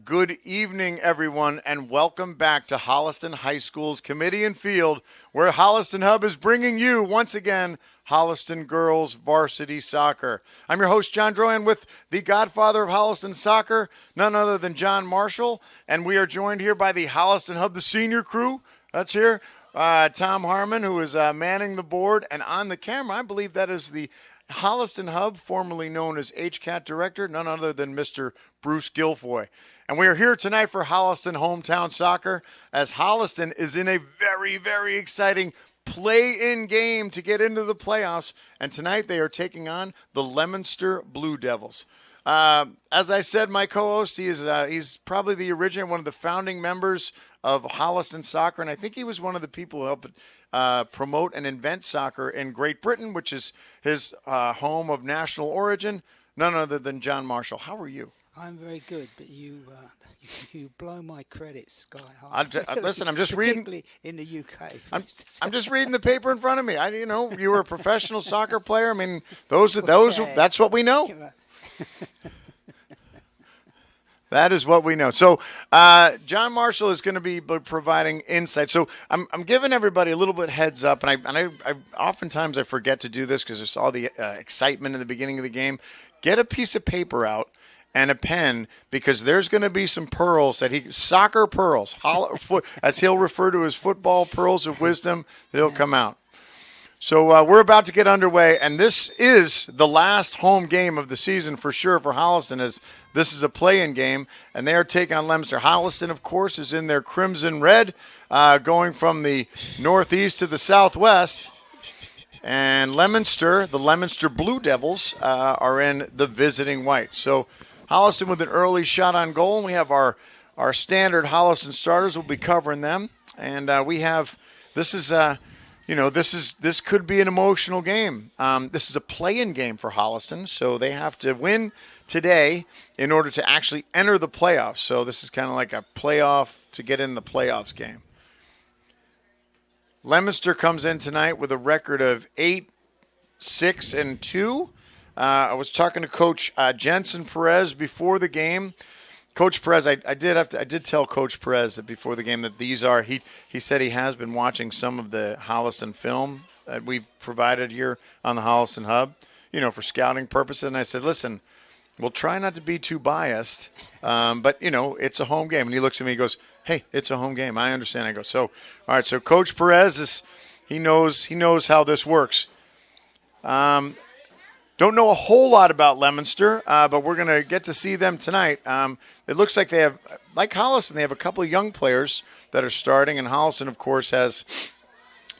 Good evening, everyone, and welcome back to Holliston High School's Kamitian Field, where Holliston Hub is bringing you, once again, Holliston Girls Varsity Soccer. I'm your host, John Droyan, with the godfather of Holliston Soccer, none other than John Marshall, and we are joined here by the Holliston Hub, the senior crew. That's here. Tom Harmon, who is manning the board, and on the camera, I believe that is the Holliston Hub, formerly known as HCAT Director, none other than Mr. Bruce Guilfoy. And we are here tonight for Holliston Hometown Soccer, as Holliston is in a very, very exciting play-in game to get into the playoffs. And tonight they are taking on the Leominster Blue Devils. As I said, my co-host, he's probably the originator, one of the founding members of Holliston Soccer, and I think he was one of the people who helped promote and invent soccer in Great Britain, which is his home of national origin, none other than John Marshall. How are you? I'm very good, but you blow my credits sky high. Listen, I'm just reading. Particularly in the UK. I'm just reading the paper in front of me. You were a professional soccer player. I mean, that's what we know. That is what we know. So John Marshall is going to be providing insight. So I'm giving everybody a little bit heads up, and I oftentimes I forget to do this because there's all the excitement in the beginning of the game. Get a piece of paper out and a pen, because there's going to be some pearls soccer pearls, as he'll refer to as football pearls of wisdom, that'll come out. So we're about to get underway, and this is the last home game of the season for sure for Holliston, as this is a play-in game, and they are taking on Leominster. Holliston, of course, is in their crimson red, going from the northeast to the southwest, and Leominster, the Leominster Blue Devils, are in the visiting white. So Holliston with an early shot on goal, and we have our standard Holliston starters. We'll be covering them, and we have this could be an emotional game. This is a play-in game for Holliston, so they have to win today in order to actually enter the playoffs. So this is kind of like a playoff to get in the playoffs game. Leominster comes in tonight with a record of 8-6-2. I was talking to Coach Jensen Perez before the game. Coach Perez, I did tell Coach Perez that before the game that these are. He said he has been watching some of the Holliston film that we've provided here on the Holliston Hub, for scouting purposes. And I said, listen, we'll try not to be too biased, but it's a home game. And he looks at me, he goes, "Hey, it's a home game. I understand." I go, "So, all right." So Coach Perez he knows how this works. Don't know a whole lot about Leominster, but we're going to get to see them tonight. It looks like they have, like Holliston, they have a couple of young players that are starting, and Holliston, of course, has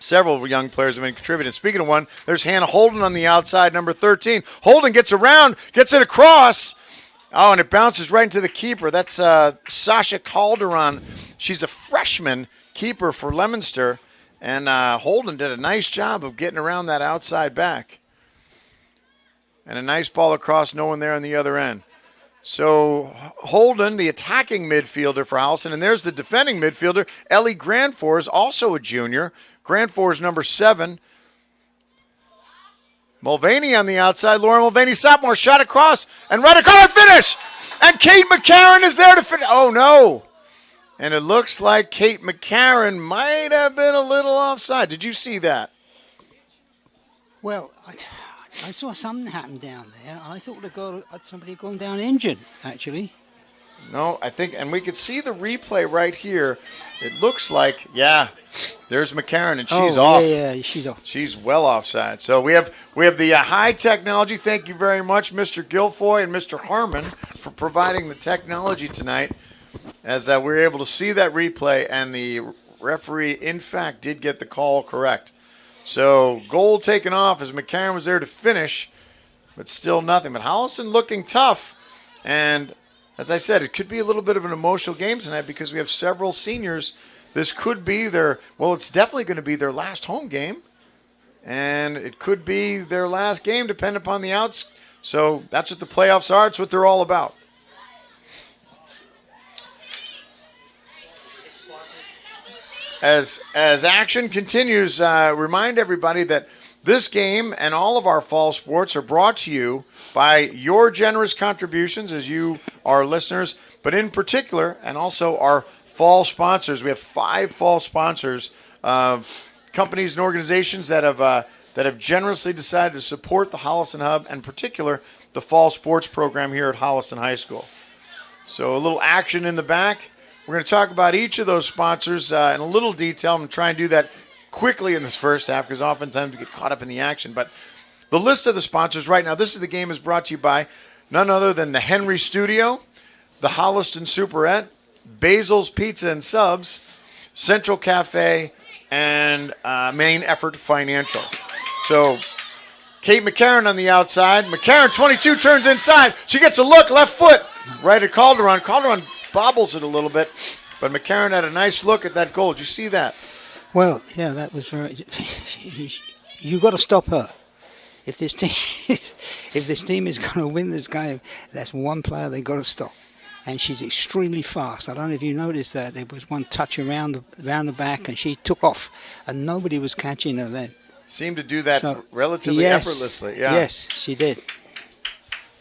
several young players that have been contributing. Speaking of one, there's Hannah Holden on the outside, number 13. Holden gets around, gets it across. Oh, and it bounces right into the keeper. That's Sasha Calderon. She's a freshman keeper for Leominster, and Holden did a nice job of getting around that outside back. And a nice ball across, no one there on the other end. So Holden, the attacking midfielder for Holliston, and there's the defending midfielder, Ellie Grandfor, is also a junior. Grandfor is number 7. Mulvaney on the outside. Laura Mulvaney, sophomore, shot across, and right across, finish! And Kate McCarron is there to finish. Oh, no. And it looks like Kate McCarron might have been a little offside. Did you see that? Well, I saw something happen down there. I thought somebody had gone down injured, actually. No, I think, and we could see the replay right here. It looks like, there's McCarron, and she's off. Yeah, she's off. She's well offside. So we have the high technology. Thank you very much, Mr. Guilfoy and Mr. Harmon, for providing the technology tonight, as we were able to see that replay, and the referee, in fact, did get the call correct. So goal taken off as McCarron was there to finish, but still nothing. But Holliston looking tough, and as I said, it could be a little bit of an emotional game tonight because we have several seniors. This could be it's definitely going to be their last home game, and it could be their last game depending upon the outs. So that's what the playoffs are. It's what they're all about. As action continues, remind everybody that This game and all of our fall sports are brought to you by your generous contributions as you, our listeners, but in particular, and also our fall sponsors. We have 5 fall sponsors, companies and organizations that have generously decided to support the Holliston Hub, and in particular, the fall sports program here at Holliston High School. So a little action in the back. We're going to talk about each of those sponsors in a little detail. I'm going to try and do that quickly in this first half because oftentimes we get caught up in the action. But the list of the sponsors right now, this is the game is brought to you by none other than the Henry Studio, the Holliston Superette, Basil's Pizza and Subs, Central Cafe, and Main Effort Financial. So Kate McCarron on the outside. McCarron, 22, turns inside. She gets a look, left foot, right at Calderon. Calderon bobbles it a little bit, but McCarron had a nice look at that goal. Did you see that? Well, yeah, that was very. You got to stop her. If this team is going to win this game, that's one player they got to stop. And she's extremely fast. I don't know if you noticed that. There was one touch around the back, and she took off, and nobody was catching her then. Seemed to do that relatively effortlessly. Yeah. Yes, she did.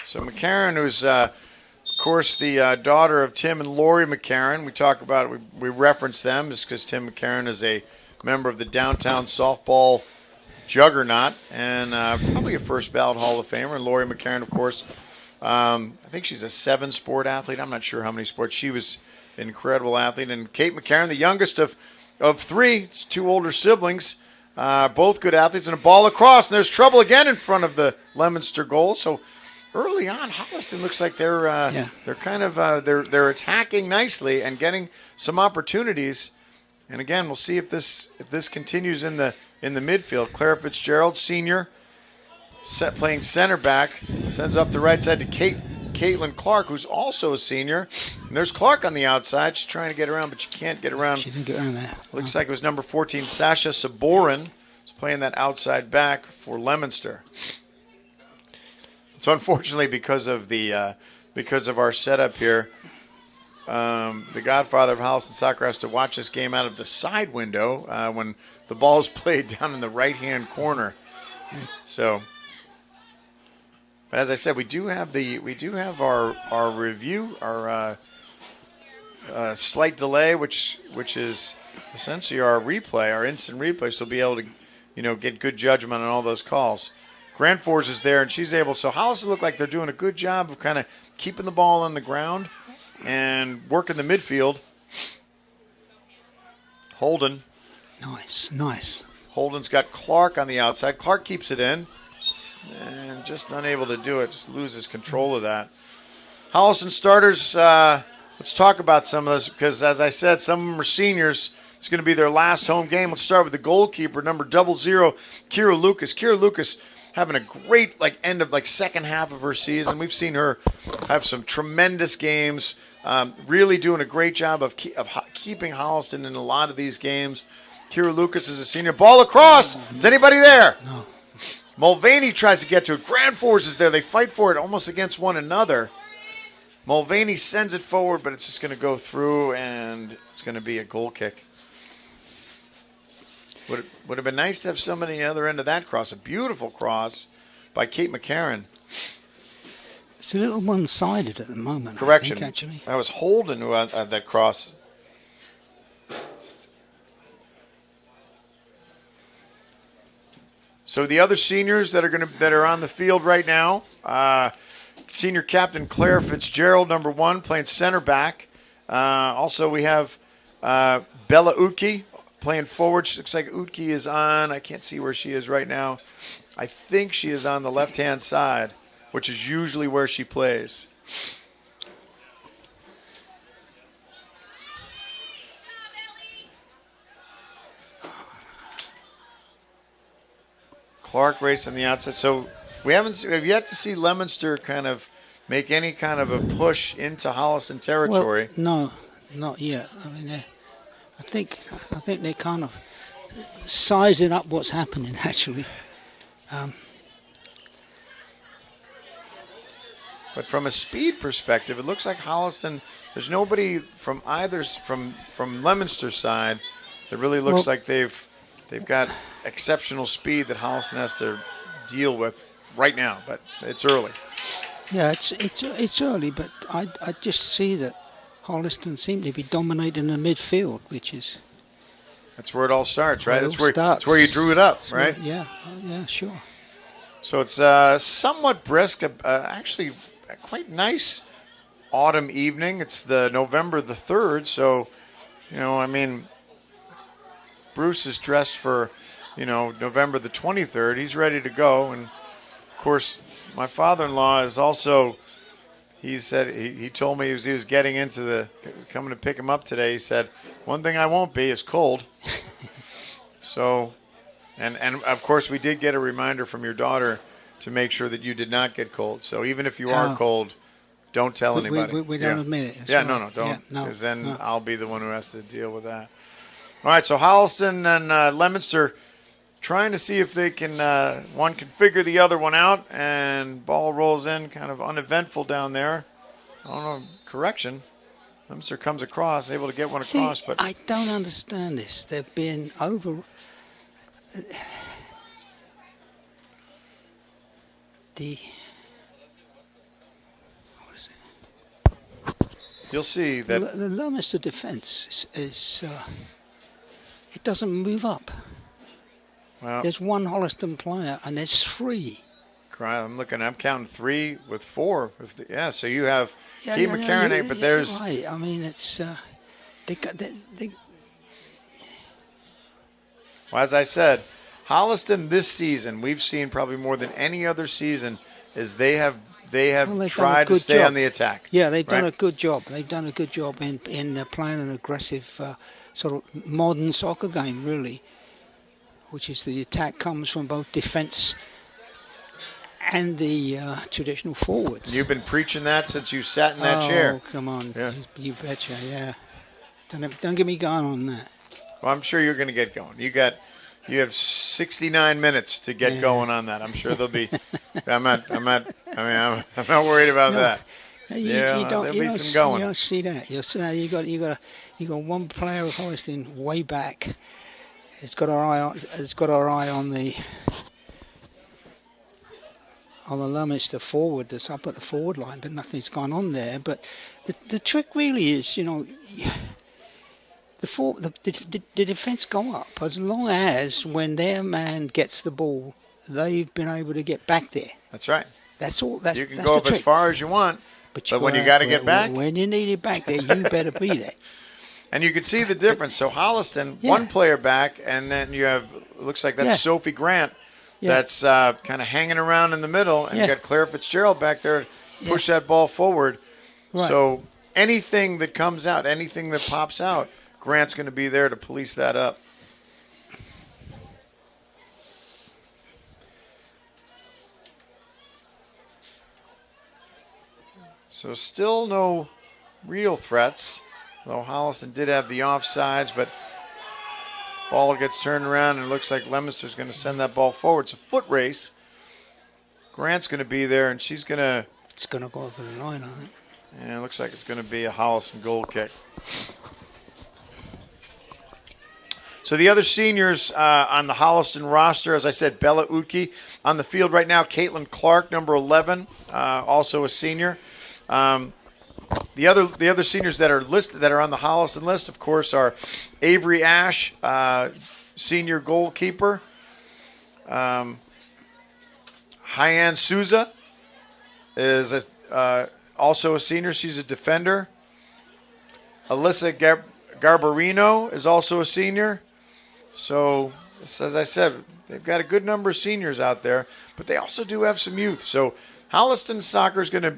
So McCarron, who's of course the daughter of Tim and Lori McCarron. We talk about it. We reference them just because Tim McCarron is a member of the downtown softball juggernaut and probably a first ballot Hall of Famer. And Lori McCarron, of course, I think she's a 7-sport athlete. I'm not sure how many sports. She was an incredible athlete. And Kate McCarron, the youngest of 3, it's 2 older siblings, both good athletes, and a ball across. And there's trouble again in front of the Leominster goal. So early on, Holliston looks like they're kind of they're attacking nicely and getting some opportunities. And again, we'll see if this continues in the midfield. Claire Fitzgerald, senior, playing center back, sends up the right side to Caitlin Clark, who's also a senior. And there's Clark on the outside. She's trying to get around, but she can't get around. She didn't get around there. Looks like it was number 14, Sasha Saborin, who's playing that outside back for Leominster. So unfortunately, because of our setup here, the godfather of Holliston soccer has to watch this game out of the side window when the ball is played down in the right-hand corner. So, but as I said, we do have our review, our slight delay, which is essentially our replay, our instant replay, so we'll be able to get good judgment on all those calls. Grand Force is there, and she's able. So Holliston look like they're doing a good job of kind of keeping the ball on the ground and working the midfield. Holden. Nice. Holden's got Clark on the outside. Clark keeps it in and just unable to do it. Just loses control of that. Holliston starters, let's talk about some of this because, as I said, some of them are seniors. It's going to be their last home game. Let's start with the goalkeeper, number 00, Kira Lucas. Kira Lucas having a great end of second half of her season. We've seen her have some tremendous games, really doing a great job of keeping Holliston in a lot of these games. Kira Lucas is a senior. Ball across. Is anybody there? No. Mulvaney tries to get to it. Grand Force is there. They fight for it almost against one another. Mulvaney sends it forward, but it's just going to go through, and it's going to be a goal kick. Would have been nice to have somebody on the other end of that cross. A beautiful cross by Kate McCarron. It's a little one-sided at the moment. Correction. I think, actually. That was Holden who had that cross. So the other seniors that are on the field right now, senior captain Claire Fitzgerald, number 1, playing center back. Also, we have Bella Utke playing forward. She looks like Utke is on. I can't see where she is right now. I think she is on the left-hand side, which is usually where she plays. Clark racing the outside. So we have yet to see Leominster kind of make any kind of a push into Holliston territory. Well, no, not yet. I mean, I think they're kind of sizing up what's happening, actually. But from a speed perspective, it looks like Holliston, there's nobody from Leominster's side that really looks like they've they've got exceptional speed that Holliston has to deal with right now, but it's early. Yeah, it's early, but I just see that Holliston seem to be dominating the midfield, which is... That's where it all starts, right? That's where you drew it up, right? Yeah, sure. So it's somewhat brisk, actually a quite nice autumn evening. It's the November the 3rd, so, Bruce is dressed for, November the 23rd. He's ready to go, and of course, my father-in-law is also. He said he told me as he was getting into coming to pick him up today. He said, "One thing I won't be is cold." So, and of course, we did get a reminder from your daughter to make sure that you did not get cold. So even if you are cold, don't tell anybody. We don't admit it. Yeah, right. No, don't. Because then I'll be the one who has to deal with that. All right, so Holliston and Leominster trying to see if they can, one can figure the other one out, and ball rolls in, kind of uneventful down there. I don't know, correction. Leominster comes across, able to get one across. But I don't understand this. They've been over... What is it? You'll see that... The Leominster defence is it doesn't move up. Well, there's one Holliston player, and there's 3. I'm counting 3 with 4. So you have Keith McCarron, but there's... Right, I mean, it's... Well, as I said, Holliston this season, we've seen probably more than any other season, is they have tried to stay on the attack. Yeah, they've done a good job. They've done a good job in playing an aggressive sort of modern soccer game, really, which is the attack comes from both defence and the traditional forwards. You've been preaching that since you sat in that chair. Oh, come on. Yeah. You betcha, yeah. Don't get me going on that. Well, I'm sure you're going to get going. You have 69 minutes to get going on that. I'm sure there'll be. I'm not worried about that. There'll be some going. You don't see that. You got one player of Holliston way back. It's got our eye on the Leominster forward that's up at the forward line, but nothing's gone on there. But the trick really is, the defence go up as long as when their man gets the ball, they've been able to get back there. That's right. That's all. You can go up as far as you want, but when you got to get back, when you need it back there, you better be there. And you can see the difference. So Holliston, one player back, and then you have, it looks like that's Sophie Grant that's kind of hanging around in the middle, and you got Claire Fitzgerald back there to push that ball forward. Right. So anything that comes out, anything that pops out, Grant's going to be there to police that up. So still no real threats. Though Holliston did have the offsides, but ball gets turned around and it looks like Leominster's going to send that ball forward. It's a foot race. Grant's going to be there, and she's going to... It's going to go over the line, I think. Yeah, it looks like it's going to be a Holliston goal kick. So the other seniors on the Holliston roster, as I said, Bella Utke on the field right now. Caitlin Clark, number 11, also a senior. The other seniors that are listed that are on the Holliston list, of course, are Avery Ash, senior goalkeeper. Hyann Souza is also a senior. She's a defender. Alyssa Garbarino is also a senior. So, as I said, they've got a good number of seniors out there, but they also do have some youth. So Holliston soccer is going to,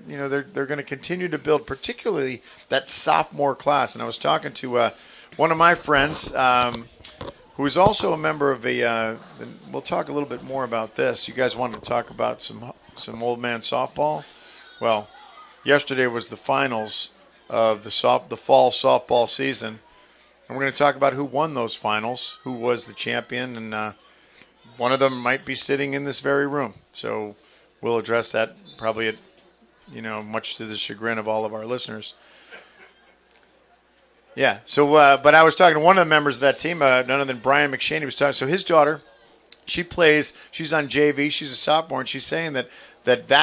they're going to continue to build, particularly that sophomore class. And I was talking to one of my friends who is also a member of we'll talk a little bit more about this. You guys wanted to talk about some old man softball? Well, yesterday was the finals of the fall softball season. And we're going to talk about who won those finals, who was the champion, and one of them might be sitting in this very room. So we'll address that probably much to the chagrin of all of our listeners. Yeah. So, but I was talking to one of the members of that team, none other than Brian McShaney was talking. So his daughter, she's on JV, she's a sophomore, and she's saying that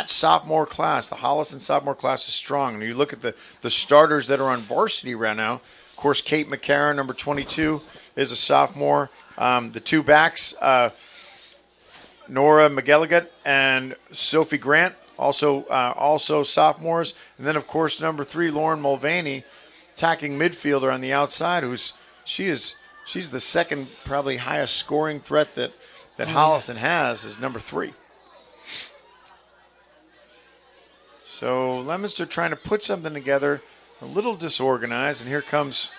sophomore class, the Holliston sophomore class, is strong. And you look at the starters that are on varsity right now. Of course, Kate McCarron, number 22, is a sophomore. The two backs, Nora McGilligan and Sophie Grant, also sophomores. And then, of course, number 3, Lauren Mulvaney, attacking midfielder on the outside, she's the second probably highest scoring threat that Holliston has, is number 3. So Leominster trying to put something together, a little disorganized, and here comes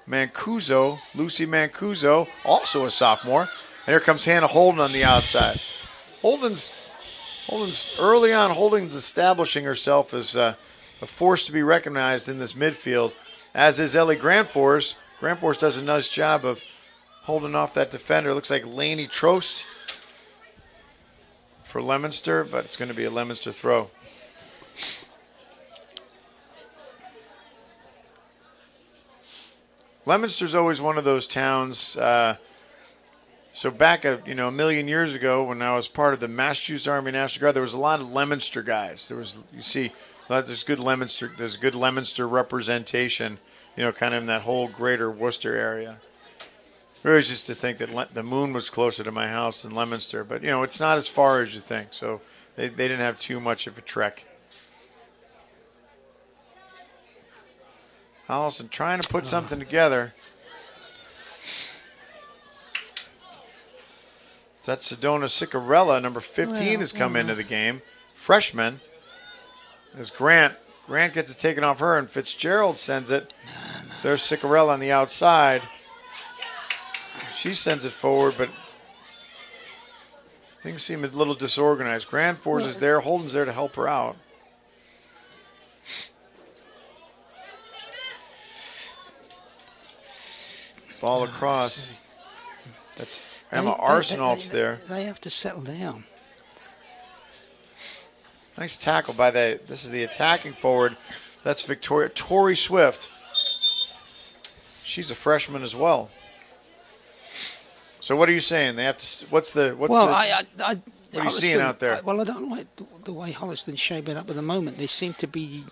Mancuso, Lucy Mancuso, also a sophomore, and here comes Hannah Holden on the outside. Holden's early on. Holden's establishing herself as a force to be recognized in this midfield, as is Ellie Grantforce. Grantforce does a nice job of holding off that defender. Looks like Laney Trost for Leominster, but it's going to be a Leominster throw. Leominster's always one of those towns. So back a million years ago, when I was part of the Massachusetts Army National Guard, there was a lot of Leominster guys. There's good Leominster representation, kind of in that whole greater Worcester area. I always used to think that the Moon was closer to my house than Leominster, but it's not as far as you think. So they didn't have too much of a trek. Holliston trying to put something together. That's Sedona Sicarella, number 15, has come into the game. Freshman. There's Grant. Grant gets it taken off her, and Fitzgerald sends it. There's Sicarella on the outside. She sends it forward, but things seem a little disorganized. Grantforce is there. Holden's there to help her out. Ball across. That's Emma Arsenault's there. They have to settle down. Nice tackle by this is the attacking forward. That's Victoria. Tori Swift. She's a freshman as well. So what are you saying? They have to. What are you seeing out there? I don't like the way Holliston's shaping up at the moment. They seem to be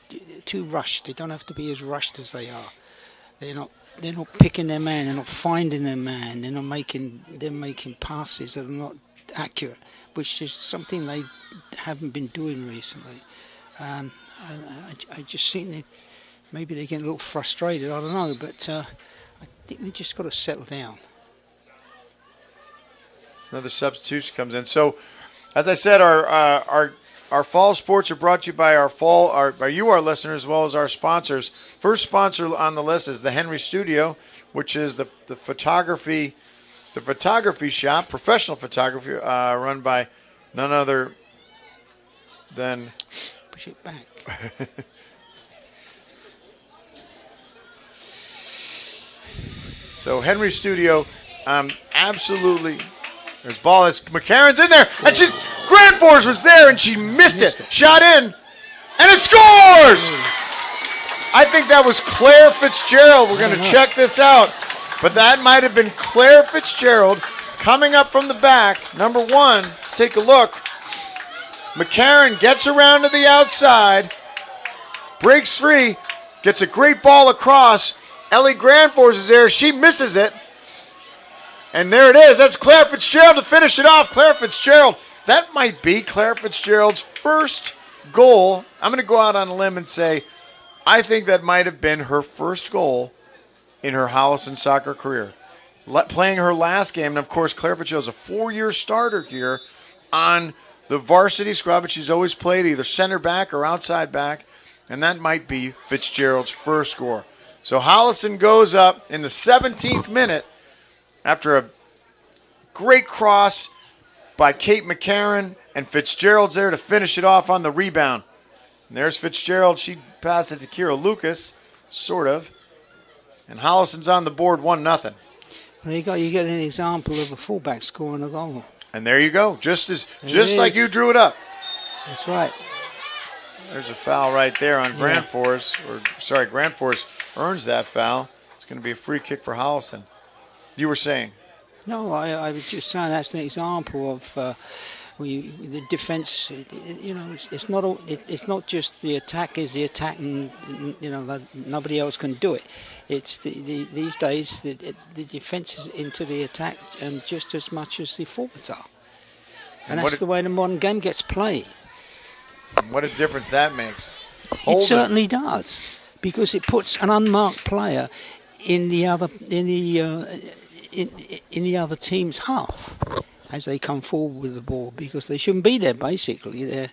too rushed. They don't have to be as rushed as they are. They're not picking their man. They're not finding their man. They're making passes that are not accurate, which is something they haven't been doing recently. I just think maybe they're getting a little frustrated. I don't know, but I think they just got to settle down. Another substitution comes in. So, as I said, our fall sports are brought to you by by you, our listeners, as well as our sponsors. First sponsor on the list is the Henry Studio, which is the photography shop, professional photography, run by none other than. Push it back. So Henry Studio, absolutely. There's ball. McCarron's in there, and Grantforce was there, and she missed it. Shot in, and it scores! I think that was Claire Fitzgerald. We're going to check this out, but that might have been Claire Fitzgerald coming up from the back. Number 1. Let's take a look. McCarron gets around to the outside, breaks free, gets a great ball across. Ellie Grantforce is there. She misses it. And there it is. That's Claire Fitzgerald to finish it off. Claire Fitzgerald. That might be Claire Fitzgerald's first goal. I'm going to go out on a limb and say I think that might have been her first goal in her Holliston soccer career. Playing her last game. And, of course, Claire Fitzgerald's a 4-year starter here on the varsity squad, but she's always played either center back or outside back. And that might be Fitzgerald's first score. So Holliston goes up in the 17th minute. After a great cross by Kate McCarron, and Fitzgerald's there to finish it off on the rebound. And there's Fitzgerald. She passed it to Kira Lucas, sort of. And Holliston's on the board 1-0. Well, you get an example of a fullback scoring a goal. And there you go, just like you drew it up. That's right. There's a foul right there on Grand Force. Grand Force earns that foul. It's going to be a free kick for Holliston. You were saying? No, I was just saying that's an example of the defence. It's not just the attack is the attack, and nobody else can do it. It's these days the defence is into the attack, and just as much as the forwards are. And that's the way the modern game gets played. What a difference that makes. It certainly does, because it puts an unmarked player in the other team's half as they come forward with the ball, because they shouldn't be there. Basically,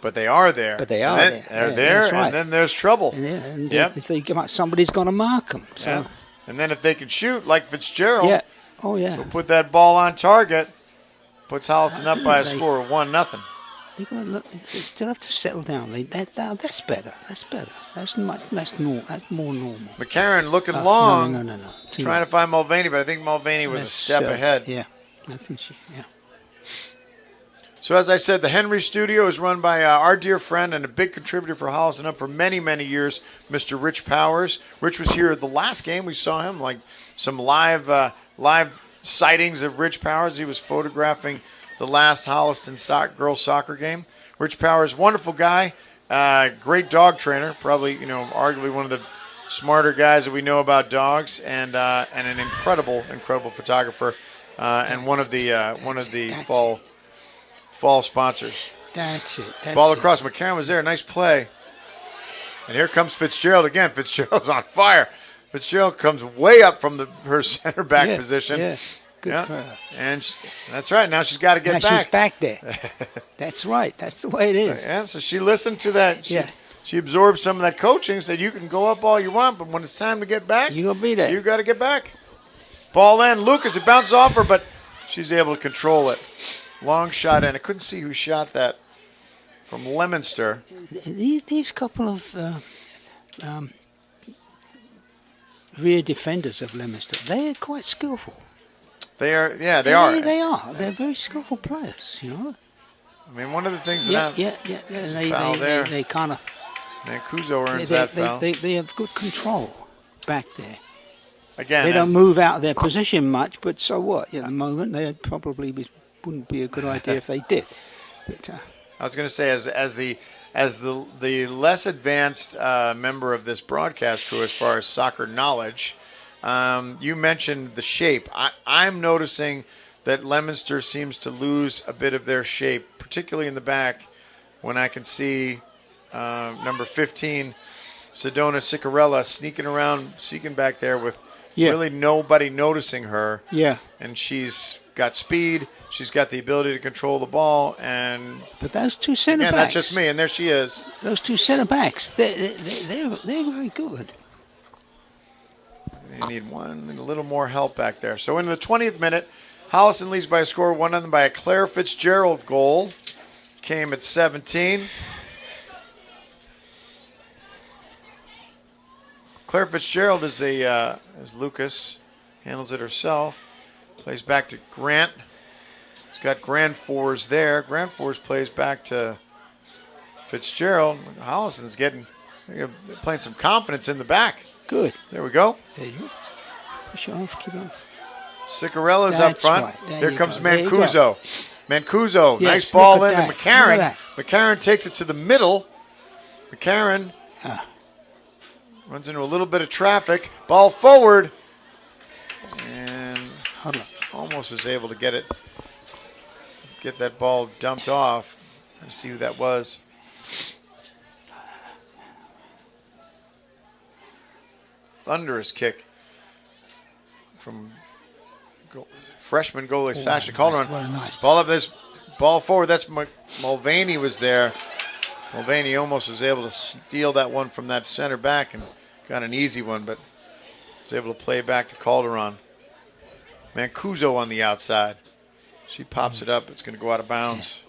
but they are there. But they are there. They're there, right. And then there's trouble. And if they come out, somebody's going to mark them. So. Yeah. And then if they can shoot like Fitzgerald, they'll put that ball on target. Puts Holliston up by a score of 1-0. They still have to settle down. That's better. That's better. That's more normal. McCarron looking long. No. Trying to find Mulvaney, but I think Mulvaney was a step ahead. Yeah, I think So as I said, the Henry Studio is run by our dear friend and a big contributor for Holliston up for many, many years, Mr. Rich Powers. Rich was here at the last game. We saw him, like some live sightings of Rich Powers. He was photographing the last Holliston girls soccer game. Rich Powers, wonderful guy, great dog trainer, probably arguably one of the smarter guys that we know about dogs, and an incredible photographer, and one of the fall sponsors. That's it. Ball across. McCarron was there. Nice play. And here comes Fitzgerald again. Fitzgerald's on fire. Fitzgerald comes way up from her center back position. Yeah, good for her. And that's right. Now she's got to get back. She's back there. That's right. That's the way it is. Yeah, so she listened to that. She absorbed some of that coaching, said you can go up all you want, but when it's time to get back, you're going to be there. You got to get back. Ball in. Lucas, it bounced off her, but she's able to control it. Long shot, and I couldn't see who shot that from Leominster. These couple of rear defenders of Leominster, they're quite skillful. They are. They are. They're very skillful players, I mean, one of the things that they kind of. Mancuso earns that foul. They have good control back there. Again, they don't move out of their position much, but so what? At the moment, they probably wouldn't be a good idea if they did. But I was going to say, as the less advanced member of this broadcast crew as far as soccer knowledge, you mentioned the shape. I'm noticing that Leominster seems to lose a bit of their shape, particularly in the back, when I can see number 15, Sedona Sicarella, sneaking around, seeking back there with really nobody noticing her. Yeah. And she's got speed. She's got the ability to control the ball. But those two centre backs. That's just me, and there she is. Those two centre backs, they're very good. They need a little more help back there. So in the 20th minute, Holliston leads by a score of 1-0 by a Claire Fitzgerald goal. Came at 17. Claire Fitzgerald is as Lucas handles it herself. Plays back to Grant. He's got Grand Fours there. Grand Fours plays back to Fitzgerald. Holliston's they're playing some confidence in the back. Good. There we go. There you go. Push off, keep off. Cicarella's up front. Right. There comes Mancuso. Mancuso, nice ball into McCarron. McCarron takes it to the middle. McCarron runs into a little bit of traffic. Ball forward. And almost was able to get that ball dumped off. Let's see who that was. Thunderous kick from freshman goalie Sasha Calderon. Nice. Ball up, this ball forward. That's Mulvaney was there. Mulvaney almost was able to steal that one from that center back and got an easy one, but was able to play back to Calderon. Mancuso on the outside. She pops it up. It's going to go out of bounds.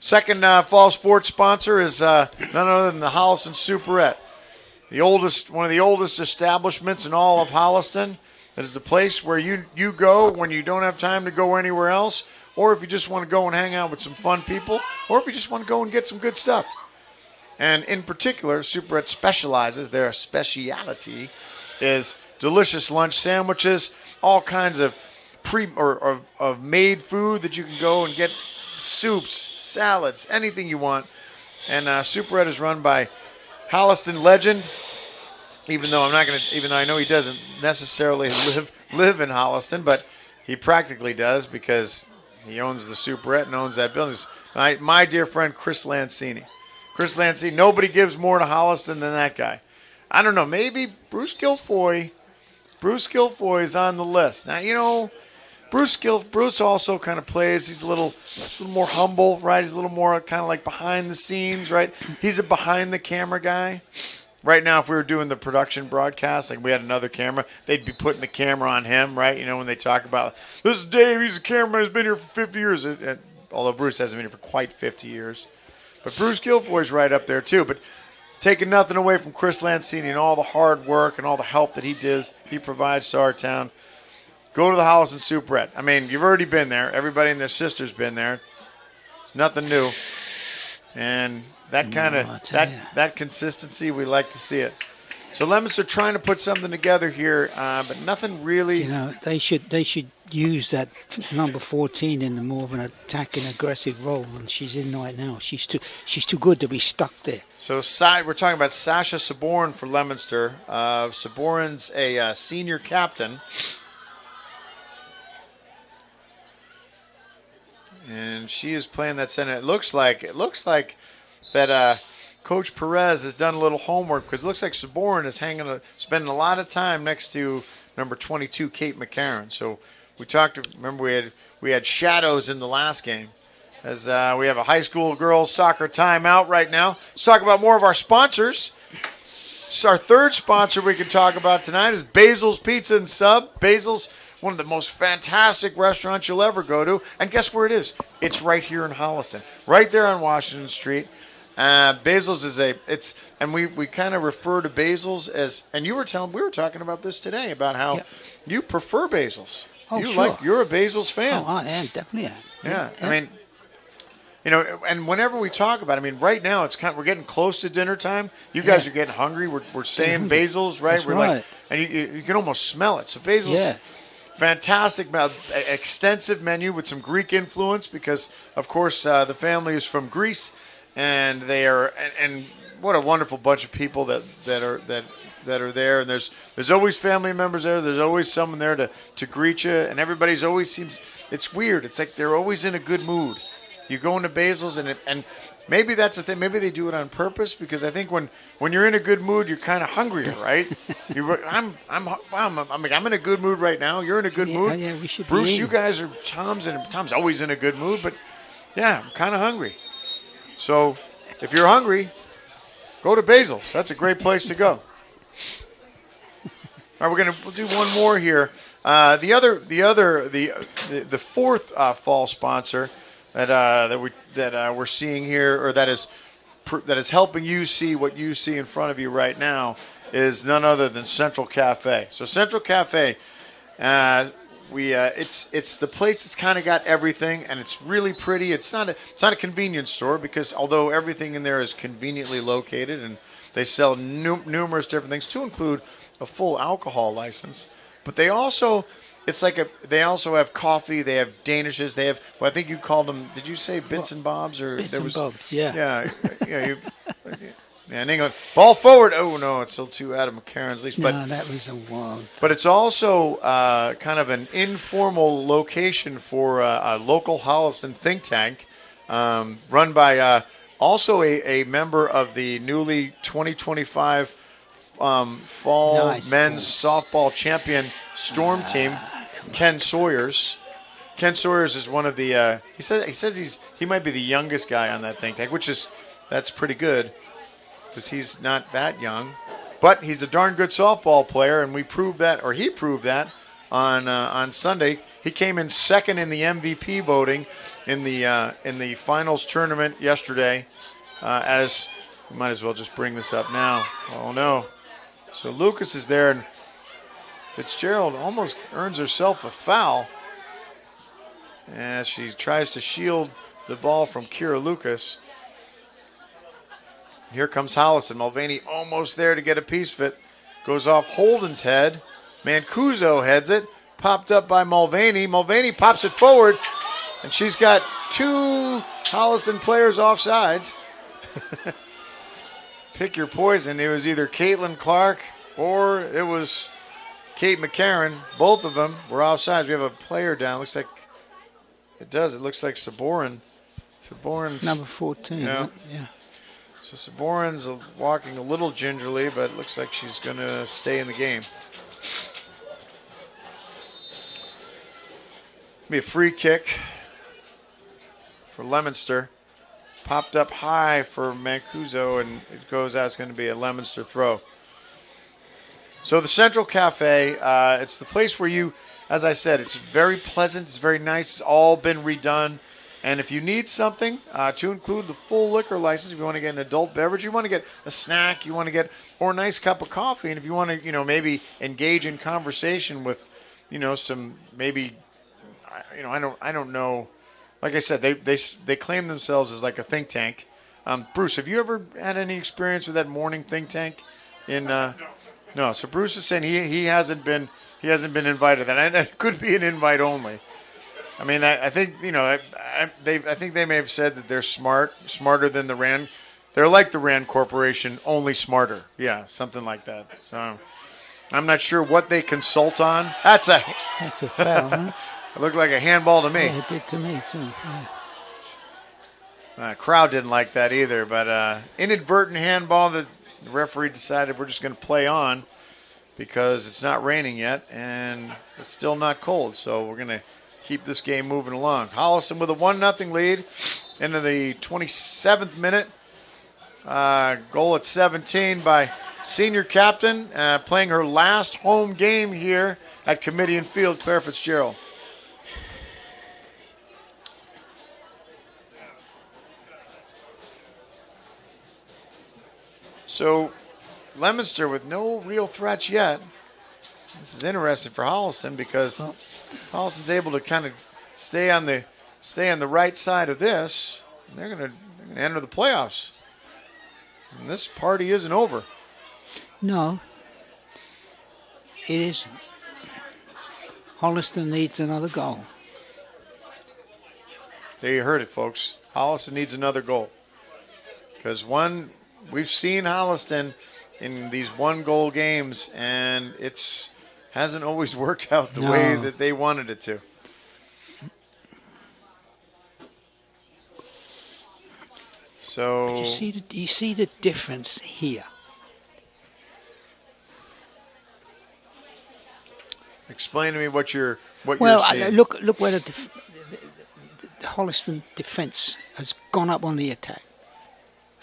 Second fall sports sponsor is none other than the Holliston Superette. One of the oldest establishments in all of Holliston. That is the place where you go when you don't have time to go anywhere else, or if you just want to go and hang out with some fun people, or if you just want to go and get some good stuff. And in particular, Superette specializes, their speciality is delicious lunch sandwiches, all kinds of of made food that you can go and get, soups, salads, anything you want. And Superette is run by Holliston legend, even though I know he doesn't necessarily live in Holliston, but he practically does because he owns the Superette and owns that building. My dear friend Chris Lancini. Chris Lancini, nobody gives more to Holliston than that guy. I don't know, maybe Bruce Guilfoyle is on the list. Now, Bruce also kind of plays. He's a little more humble, right? He's a little more kind of like behind the scenes, right? He's a behind the camera guy. Right now, if we were doing the production broadcast, like we had another camera, they'd be putting the camera on him, right? When they talk about, this is Dave, he's a cameraman, he's been here for 50 years. Although Bruce hasn't been here for quite 50 years. But Bruce Guilfoyle's right up there, too. But taking nothing away from Chris Lancini and all the hard work and all the help that he provides to our town. Go to the Holliston Superette. I mean, you've already been there. Everybody and their sister's been there. It's nothing new. And that kind of that consistency, we like to see it. So Leominster trying to put something together here, but nothing really. They should use that number 14 in more of an attacking, aggressive role, and she's in right now. She's too good to be stuck there. So we're talking about Sasha Saborn for Leominster. Saborn's a senior captain. And she is playing that center. It looks like that Coach Perez has done a little homework, because it looks like Saborn is spending a lot of time next to number 22, Kate McCarron. So remember we had shadows in the last game, as we have a high school girls soccer timeout right now. Let's talk about more of our sponsors. Our third sponsor we can talk about tonight is Basil's Pizza and Sub. Basil's, one of the most fantastic restaurants you'll ever go to. And guess where it is? It's right here in Holliston, right there on Washington Street. Basil's and we kind of refer to Basil's as, and we were talking about this today, about how you prefer Basil's. Oh, sure. You're a Basil's fan. Oh, I am, definitely am. Yeah. I mean, and whenever we talk about it, right now we're getting close to dinner time. You guys are getting hungry. We're saying Basil's, right? That's right. And you can almost smell it. So Basil's. Yeah. Fantastic, extensive menu with some Greek influence, because, of course, the family is from Greece, and they are, and what a wonderful bunch of people that are there. And there's always family members there. There's always someone there to greet you, and everybody's always it's weird. It's like they're always in a good mood. You go into Basil's, and maybe that's the thing. Maybe they do it on purpose, because I think when you're in a good mood, you're kind of hungrier, right? I'm in a good mood right now. You're in a good mood. Yeah, we should. Bruce, you guys are Tom's always in a good mood, but yeah, I'm kind of hungry. So if you're hungry, go to Basil's. That's a great place to go. All right, we'll do one more here. The fourth fall sponsor that we're seeing here, or that is helping you see what you see in front of you right now, is none other than Central Cafe. So Central Cafe, it's the place that's kind of got everything, and it's really pretty. It's not a convenience store, because although everything in there is conveniently located, and they sell numerous different things, to include a full alcohol license, but they also. They also have coffee. They have danishes. They have, I think you called them. Did you say bits and bobs, or bits and bobs? Yeah. Yeah. And England, ball forward. Oh no, it's still too out of McCarron's leash. No, that was a wild. But it's also kind of an informal location for a local Holliston think tank, run by also a member of the newly 2025. Fall men's softball champion Storm team, Ken Sawyers. Ken Sawyers is one of the. He says he might be the youngest guy on that think tank, that's pretty good, because he's not that young, but he's a darn good softball player, and he proved that on Sunday. He came in second in the MVP voting in the finals tournament yesterday. As we might as well just bring this up now. Oh no. So Lucas is there, and Fitzgerald almost earns herself a foul. as she tries to shield the ball from Kira Lucas. Here comes Holliston. Mulvaney almost there to get a piece of it. Goes off Holden's head. Mancuso heads it. Popped up by Mulvaney. Mulvaney pops it forward. And she's got 2 Holliston players offsides. Pick your poison. It was either Caitlin Clark or it was Kate McCarron. Both of them were offsides. We have a player down. Looks like it does. It looks like Saborin. Saborin's number 14. Yeah. Yeah. So Saborin's walking a little gingerly, but it looks like she's going to stay in the game. Be a free kick for Leominster. Popped up high for Mancuso, and it goes out. It's going to be a Leominster throw. So the Central Cafe, it's the place where you, as I said, it's very pleasant. It's very nice. It's all been redone. And if you need something to include the full liquor license, if you want to get an adult beverage, you want to get a snack, you want to get, or a nice cup of coffee, and if you want to, maybe engage in conversation with, some maybe, I don't know. Like I said, they claim themselves as like a think tank. Bruce, have you ever had any experience with that morning think tank? No. So Bruce is saying he hasn't been invited. And it could be an invite only. I mean, I think I think they may have said that they're smarter than the Rand. They're like the Rand Corporation, only smarter. Yeah, something like that. So I'm not sure what they consult on. That's a foul, huh? It looked like a handball to me. Yeah, it did to me, too. Yeah. Crowd didn't like that either, but inadvertent handball that the referee decided we're just going to play on because it's not raining yet and it's still not cold, so we're going to keep this game moving along. Holliston with a 1-0 lead into the 27th minute. Goal at 17 by senior captain, playing her last home game here at Kamitian Field, Claire Fitzgerald. So, Leominster with no real threats yet. This is interesting for Holliston because Holliston's able to kind of stay on the right side of this. And they're going to enter the playoffs. And this party isn't over. No, it isn't. Holliston needs another goal. There you heard it, folks. Holliston needs another goal. Because we've seen Holliston in these 1-goal games, and it's hasn't always worked out the way that they wanted it to. So but you see the difference here. Explain to me what you're seeing. Look where the Holliston defence has gone up on the attack.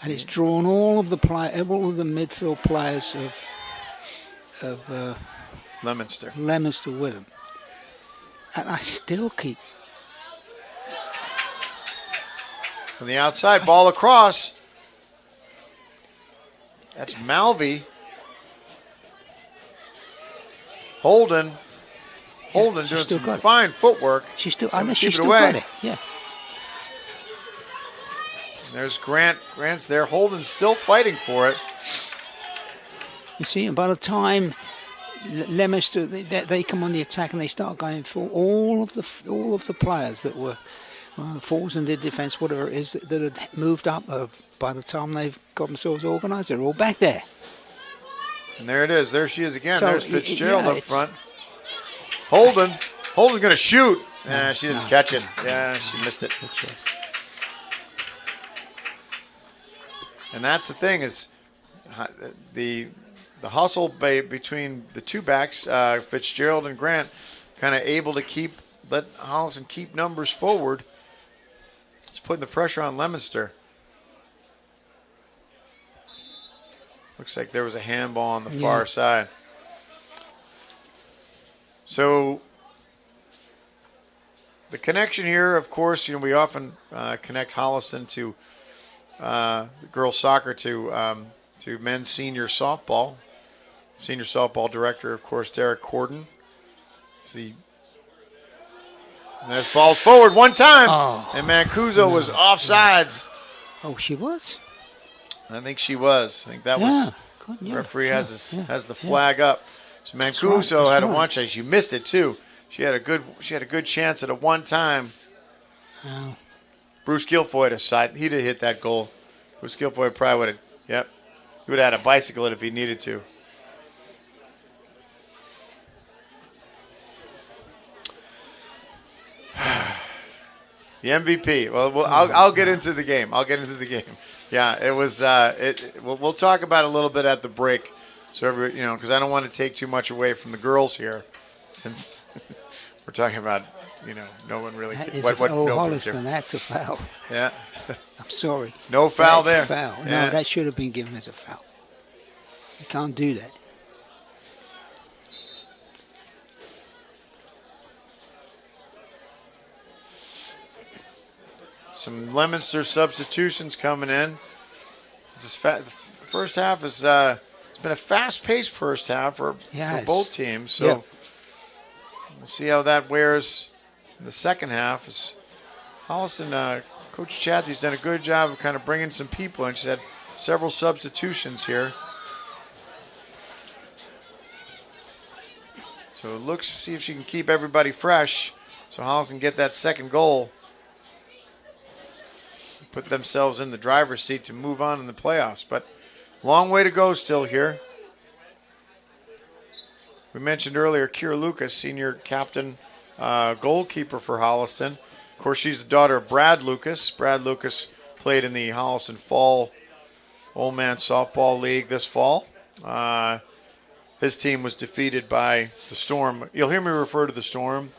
And it's drawn all of the midfield players of Leominster with them. And I still keep. From the outside, ball across. That's Malvey. Holden doing some fine footwork. She's still got it. Yeah. There's Grant. Grant's there. Holden's still fighting for it. You see, and by the time Leominster they come on the attack and they start going for all of the players that were the forwards and the defence, whatever it is that had moved up. By the time they've got themselves organised, they're all back there. And there it is. There she is again. So, there's Fitzgerald up front. Holden's going to shoot. She didn't catch it. Yeah, she missed it. And that's the thing is the hustle between the two backs, Fitzgerald and Grant, kind of able to let Holliston keep numbers forward. It's putting the pressure on Leominster. Looks like there was a handball on the far side. So the connection here, of course, we often connect Holliston to girls soccer to men's senior softball. Senior softball director, of course, Derek Corden. Is the And there's balls forward one time. Oh, and Mancuso was offsides. Oh, she was? I think she was. I think that was. The referee has the flag up. So Mancuso had a one chance. She missed it too. She had a good chance at a one time. Oh. Bruce Guilfoyle aside, he'd have hit that goal. Bruce Guilfoyle probably would have. Yep, he would have had a bicycle it if he needed to. The MVP. Well, I'll get into the game. Yeah, it was. We'll talk about it a little bit at the break. So because I don't want to take too much away from the girls here, since we're talking about, no one really. Holliston, that's a foul. Yeah. I'm sorry. No foul that's there. A foul. Yeah. No, that should have been given as a foul. You can't do that. Some Leominster substitutions coming in. The first half is it's been a fast-paced first half for both teams. So we'll see how that wears in the second half. Holliston, Coach Chadzy's done a good job of kind of bringing some people in. She's had several substitutions here. So see if she can keep everybody fresh so Holliston can get that second goal. Put themselves in the driver's seat to move on in the playoffs. But long way to go still here. We mentioned earlier Kira Lucas, senior captain, goalkeeper for Holliston. Of course, she's the daughter of Brad Lucas. Brad Lucas played in the Holliston Fall Old Man Softball League this fall. His team was defeated by the Storm. You'll hear me refer to the Storm.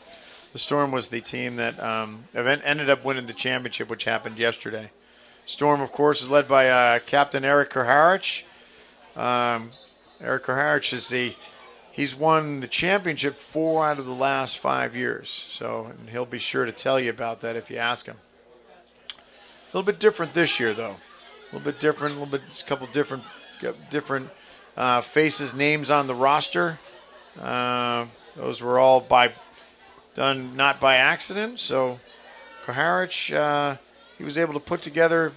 The Storm was the team that ended up winning the championship, which happened yesterday. Storm, of course, is led by Captain Eric Koharich. Eric Koharich he's won the championship 4 out of the last 5 years. And he'll be sure to tell you about that if you ask him. A little bit different this year, though. A couple different faces, names on the roster. Those were all done not by accident. So Koharich, he was able to put together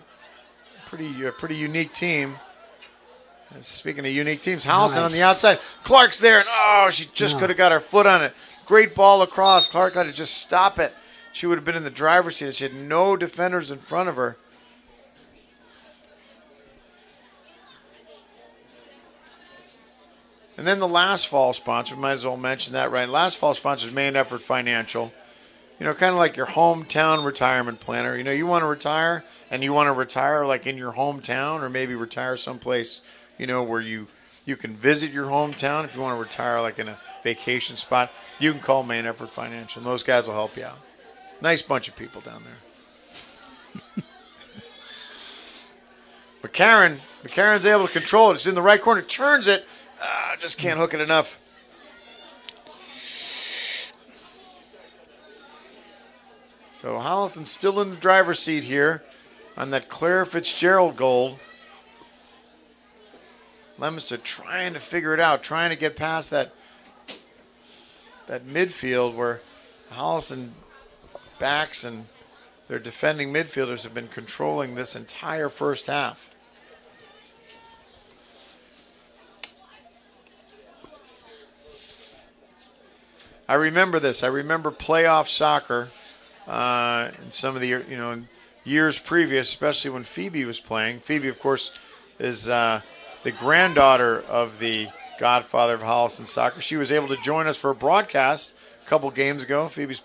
a pretty unique team. And speaking of unique teams, Holliston on the outside. Clark's there, and she just could have got her foot on it. Great ball across. Clark had to just stop it. She would have been in the driver's seat. She had no defenders in front of her. And then the last fall sponsor, might as well mention that, right? Last fall sponsor is Main Effort Financial. Kind of like your hometown retirement planner. You want to retire, and you want to retire like in your hometown, or maybe retire someplace, where you can visit your hometown. If you want to retire like in a vacation spot, you can call Main Effort Financial, and those guys will help you out. Nice bunch of people down there. But Karen's able to control it. It's in the right corner, turns it. Just can't hook it enough. So Holliston's still in the driver's seat here on that Claire Fitzgerald goal. Leominster trying to figure it out, trying to get past that midfield where Holliston backs and their defending midfielders have been controlling this entire first half. I remember this. I remember playoff soccer in some of the years previous, especially when Phoebe was playing. Phoebe, of course, is the granddaughter of the godfather of Holliston soccer. She was able to join us for a broadcast a couple games ago. Phoebe's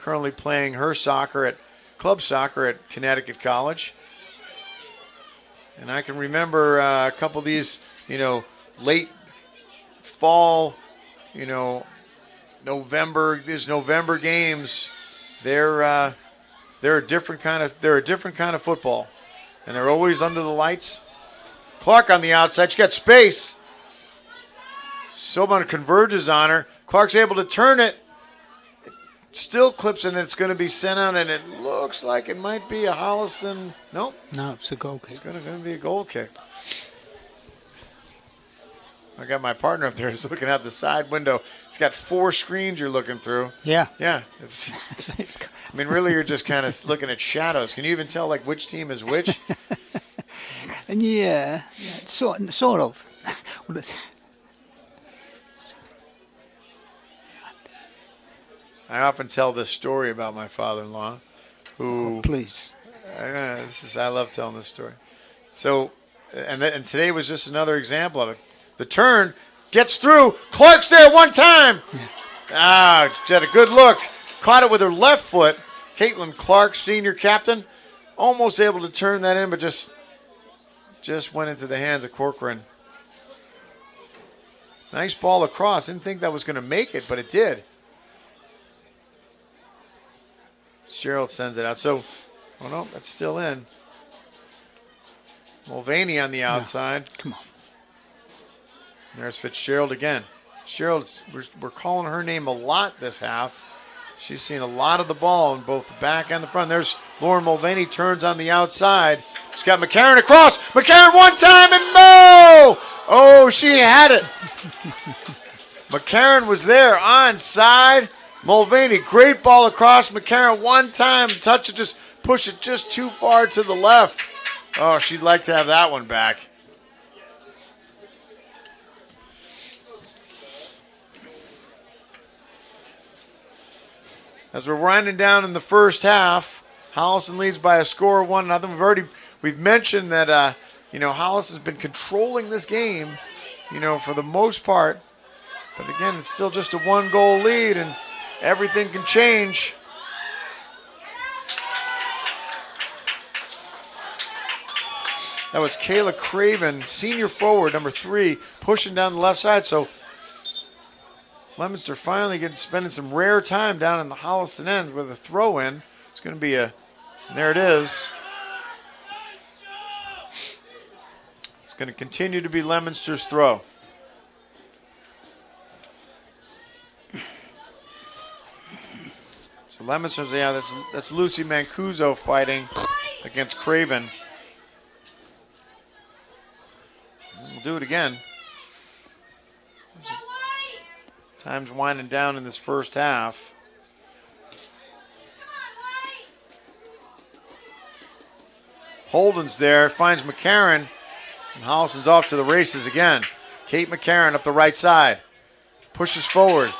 currently playing her club soccer at Connecticut College. And I can remember a couple of these, late fall, November games. They're a different kind of football, and they're always under the lights. Clark on the outside. She got space. Someone converges on her. Clark's able to turn it. It still clips, and it's going to be sent out, and it looks like it might be a Holliston. Nope. No, it's a goal kick. It's going to be a goal kick. I got my partner up there who's looking out the side window. It's got 4 screens you're looking through. Yeah. Yeah. It's. I mean, really, you're just kind of looking at shadows. Can you even tell like which team is which? Yeah, sort of. I often tell this story about my father-in-law, who. Oh, please. I love telling this story. So, and today was just another example of it. The turn gets through. Clark's there one time. Yeah. She had a good look. Caught it with her left foot. Caitlin Clark, senior captain, almost able to turn that in, but just went into the hands of Corcoran. Nice ball across. Didn't think that was going to make it, but it did. Gerald sends it out. So, oh no, that's still in. Mulvaney on the outside. Yeah. Come on. There's Fitzgerald again. Fitzgerald, we're calling her name a lot this half. She's seen a lot of the ball in both the back and the front. There's Lauren Mulvaney, turns on the outside. She's got McCarron across. McCarron one time and no! Oh, she had it. McCarron was there onside. Mulvaney, great ball across. McCarron one time, touch it, just push it just too far to the left. Oh, she'd like to have that one back. As we're winding down in the first half, Holliston leads by a score of 1-0. We've mentioned that Holliston's been controlling this game, for the most part. But again, it's still just a 1-goal lead, and everything can change. That was Kayla Craven, senior forward, number 3, pushing down the left side. So Leominster finally spending some rare time down in the Holliston end with a throw in. It's going to be there it is. It's going to continue to be Leominster's throw. So Leominster's, that's Lucy Mancuso fighting against Craven. We'll do it again. Time's winding down in this first half. Holden's there, finds McCarron, and Holliston's off to the races again. Kate McCarron up the right side. Pushes forward.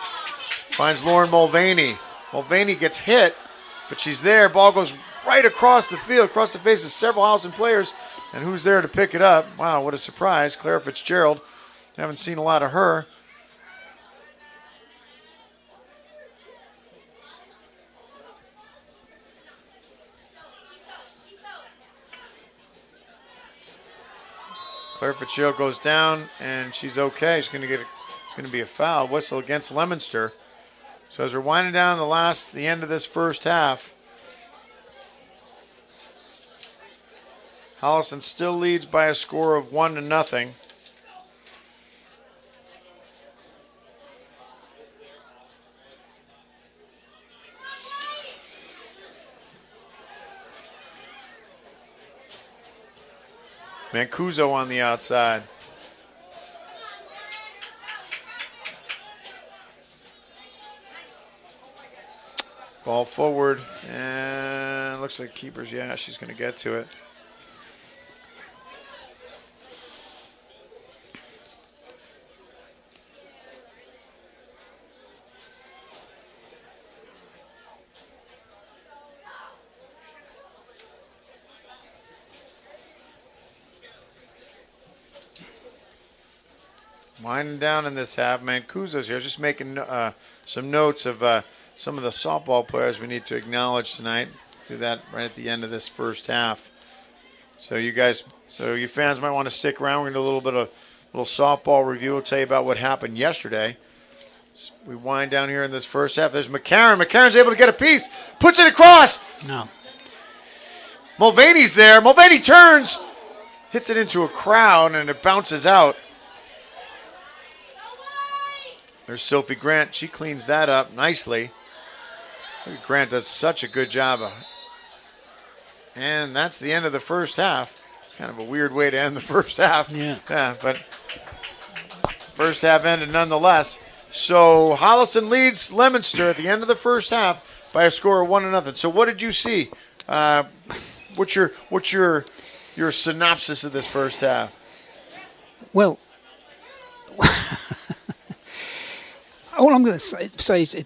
Finds Lauren Mulvaney. Mulvaney gets hit, but she's there. Ball goes right across the field, across the face of several Holliston players. And who's there to pick it up? Wow, what a surprise. Claire Fitzgerald. Haven't seen a lot of her. Claire Fitzgerald goes down, and she's okay. She's going to be a foul whistle against Leominster. So as we're winding down the end of this first half, Holliston still leads by a score of 1-0. Mancuso on the outside. Ball forward, and looks like keepers, she's going to get to it. Winding down in this half, Mancuso's here. Just making some notes of some of the softball players we need to acknowledge tonight. Do that right at the end of this first half. So you fans might want to stick around. We're going to do a little softball review. We'll tell you about what happened yesterday. So we wind down here in this first half. There's McCarron. McCarron's able to get a piece. Puts it across. No. Mulvaney's there. Mulvaney turns. Hits it into a crowd, and it bounces out. There's Sophie Grant. She cleans that up nicely. Grant does such a good job. And that's the end of the first half. It's kind of a weird way to end the first half. Yeah. But First half ended nonetheless. So Holliston leads Leominster at the end of the first half by a score of 1-0. So what did you see? What's your synopsis of this first half? Well, all I'm going to say is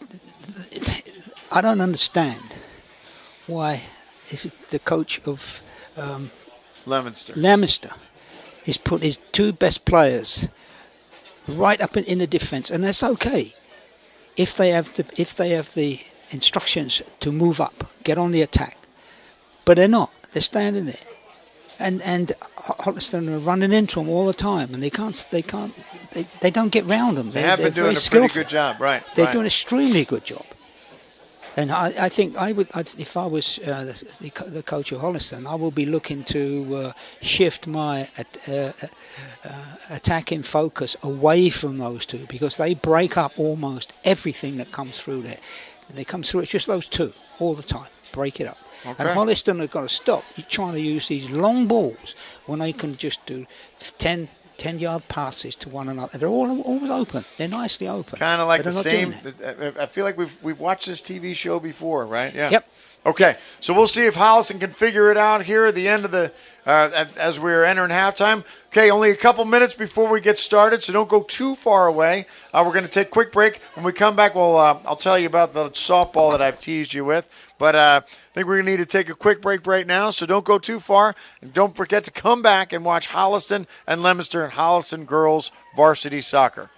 I don't understand why if the coach of Leominster has put his two best players right up in the defence, and that's okay if they have the instructions to move up, get on the attack, but they're not. They're standing there, and Holliston are running into them all the time, and they don't get round them. They have been doing a pretty good job, right? They're doing an extremely good job. And I think if I was the coach of Holliston, I will be looking to shift my attacking focus away from those two, because they break up almost everything that comes through there. And they come through, it's just those two all the time. Break it up. Okay. And Holliston have got to stop trying to use these long balls when they can just do 10-yard passes to one another. They're always open. They're nicely open. Kind of like the same. I feel like we've watched this TV show before, right? Yeah. Yep. Okay, so we'll see if Holliston can figure it out here at the end of the as we're entering halftime. Okay, only a couple minutes before we get started, so don't go too far away. We're going to take a quick break. When we come back, I'll tell you about the softball that I've teased you with. But I think we're going to need to take a quick break right now, so don't go too far. And don't forget to come back and watch Holliston and Leominster and Holliston girls varsity soccer.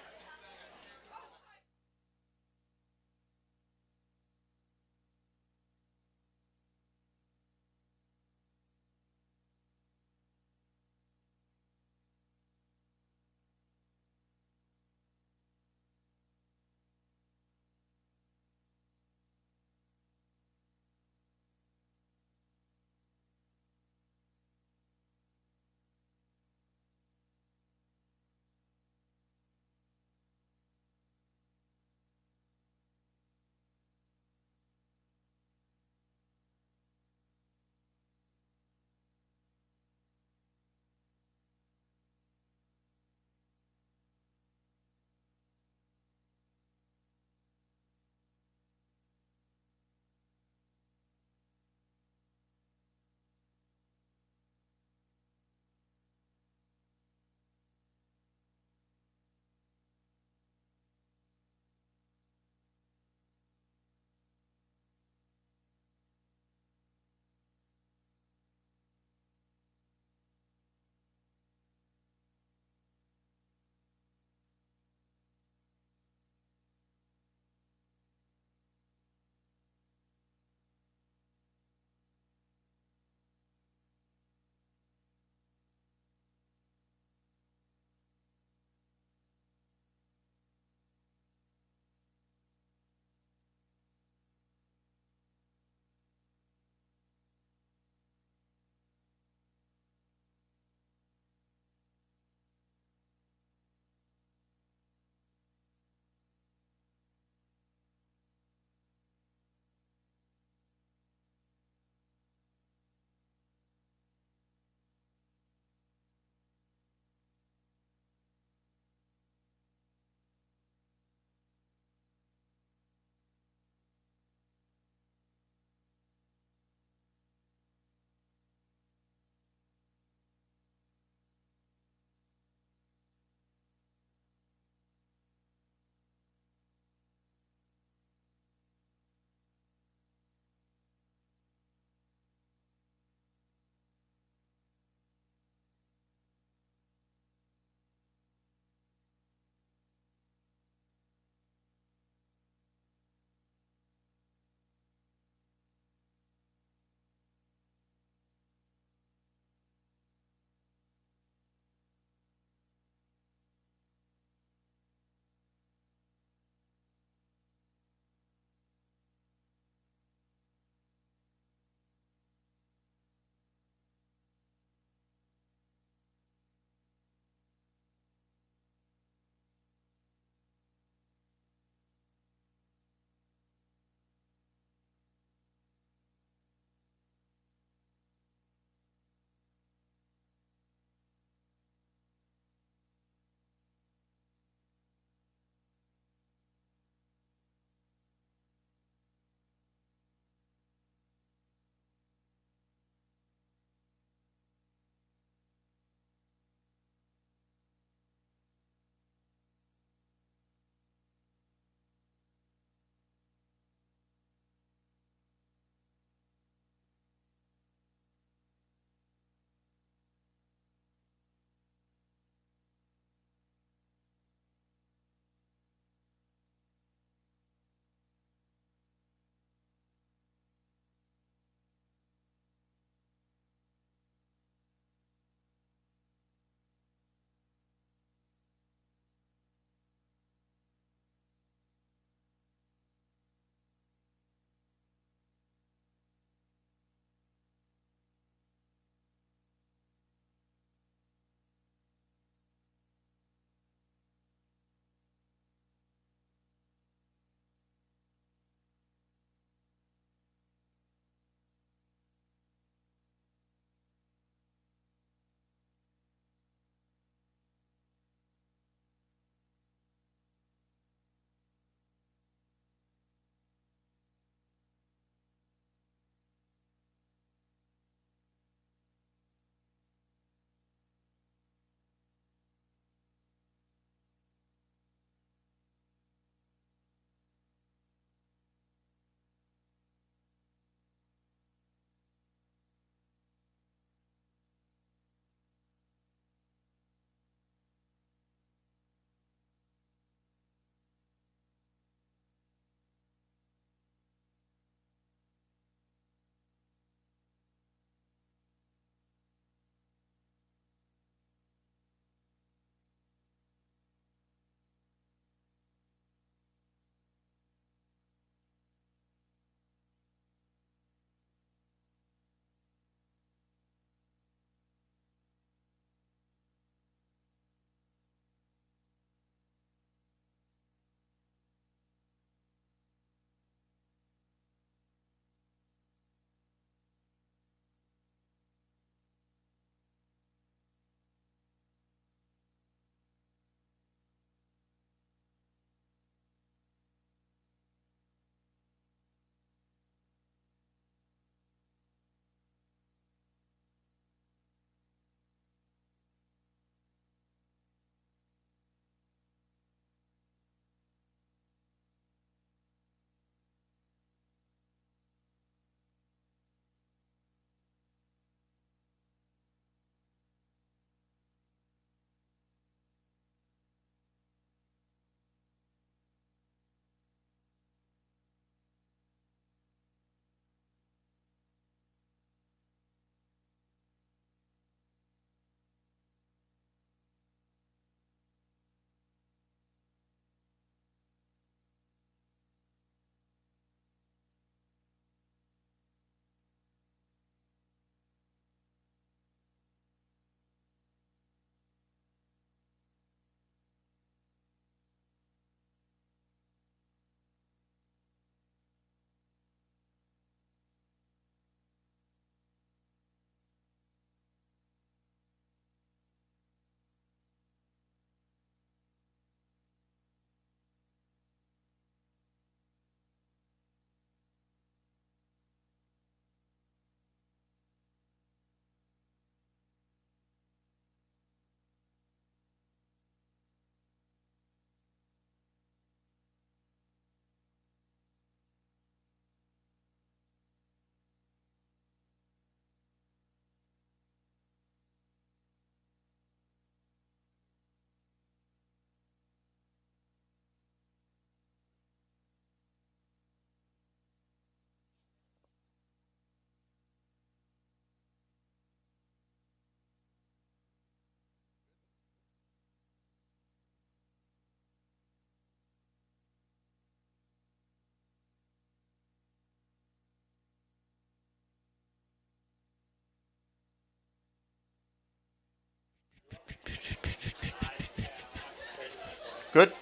Good.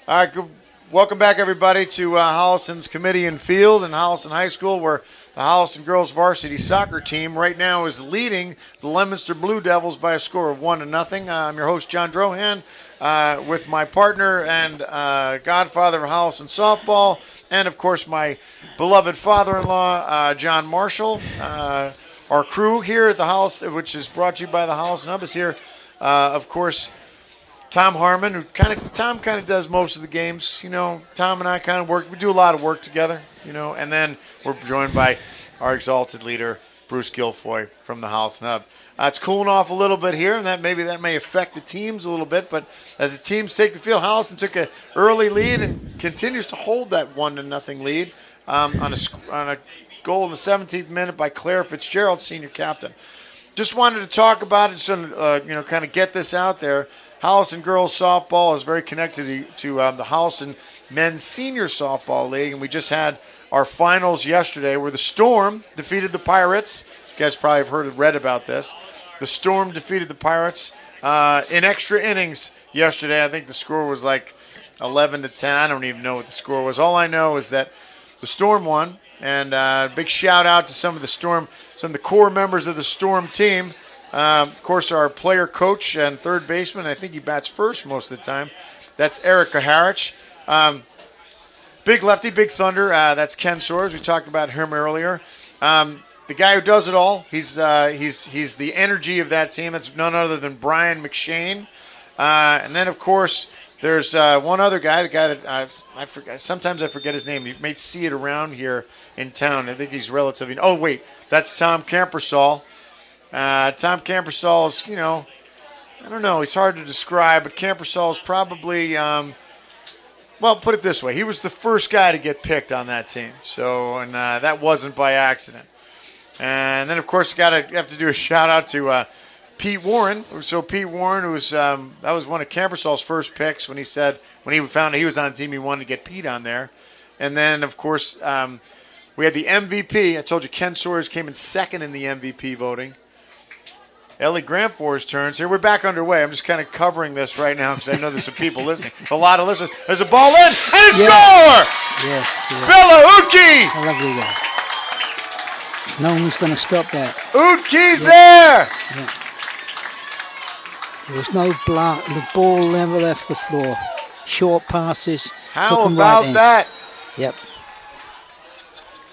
All right, good. Welcome back, everybody, to Holliston's Kamitian Field in Holliston High School, where the Holliston girls varsity soccer team right now is leading the Leominster Blue Devils by a score of 1-0. I'm your host, John Drohan, with my partner and godfather of Holliston softball, and, of course, my beloved father-in-law, John Marshall. Our crew here at the Holliston, which is brought to you by the Holliston Hub, is here, of course, Tom Harmon, who Tom kind of does most of the games. You know, Tom and I kind of work. We do a lot of work together, you know, and then we're joined by our exalted leader, Bruce Guilfoy from the Holliston Hub. It's cooling off a little bit here, and that may affect the teams a little bit, but as the teams take the field, Holliston took an early lead and continues to hold that 1-0 lead on a goal in the 17th minute by Claire Fitzgerald, senior captain. Just wanted to talk about it, so kind of get this out there. Holliston girls softball is very connected to the Holliston men's senior softball league, and we just had our finals yesterday where the Storm defeated the Pirates. You guys probably have read about this. The Storm defeated the Pirates in extra innings yesterday. I think the score was like 11-10. I don't even know what the score was. All I know is that the Storm won, and big shout out to some of the core members of the Storm team. Of course, our player coach and third baseman, I think he bats first most of the time. That's Eric Kaharich. Big lefty, big thunder. That's Ken Soares. We talked about him earlier. The guy who does it all. He's the energy of that team. That's none other than Brian McShane. And then, of course, there's one other guy. The guy that I forget. Sometimes I forget his name. You may see it around here in town. I think he's relatively. Oh wait, that's Tom Campersall. Tom Campersall is, I don't know, he's hard to describe, but Campersall is probably, put it this way, he was the first guy to get picked on that team, and that wasn't by accident. And then, of course, have to do a shout-out to Pete Warren. So Pete Warren, that was one of Campersall's first picks when he found out he was on the team, he wanted to get Pete on there. And then, of course, we had the MVP. I told you Ken Soares came in second in the MVP voting. Ellie Grantfor's turns. Here, we're back underway. I'm just kind of covering this right now because I know there's some people listening. A lot of listeners. There's a ball in, and it's score! Yes. Bella Uki! A lovely guy. No one's going to stop that. Uki's there! Yeah. There was no block. The ball never left the floor. Short passes. How about that? Yep.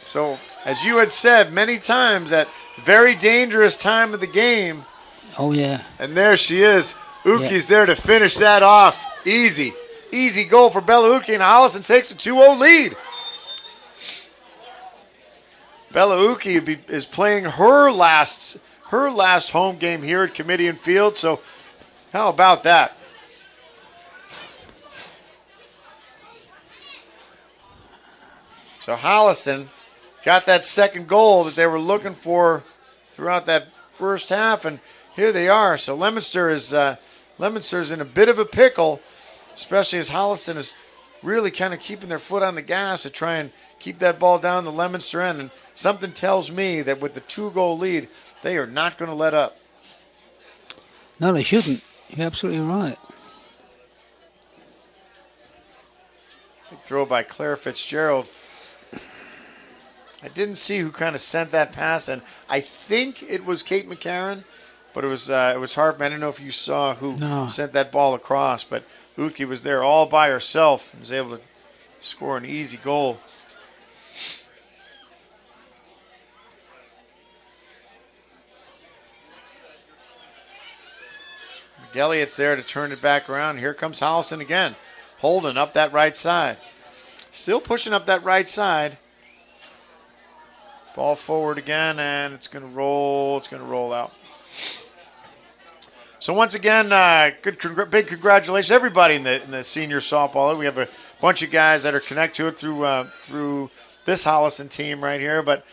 So, as you had said many times, that very dangerous time of the game. Oh, yeah. And there she is. Uki's there to finish that off. Easy. Easy goal for Bella Uki, and Holliston takes a 2-0 lead. Bella Uki is playing her last home game here at Kamitian Field, so how about that? So Holliston got that second goal that they were looking for throughout that first half, and here they are. So Leominster's in a bit of a pickle, especially as Holliston is really kind of keeping their foot on the gas to try and keep that ball down the Leominster end. And something tells me that with the 2-goal lead, they are not going to let up. No, they shouldn't. You're absolutely right. Big throw by Claire Fitzgerald. I didn't see who kind of sent that pass, and I think it was Kate McCarron, but it was Hartman. I don't know if you saw who sent that ball across, but Uki was there all by herself and was able to score an easy goal. McElliott's there to turn it back around. Here comes Holliston again. Holden up that right side. Still pushing up that right side. Ball forward again, and it's going to roll. It's going to roll out. So once again, big congratulations, everybody in the senior softball. We have a bunch of guys that are connected to it through this Holliston team right here. But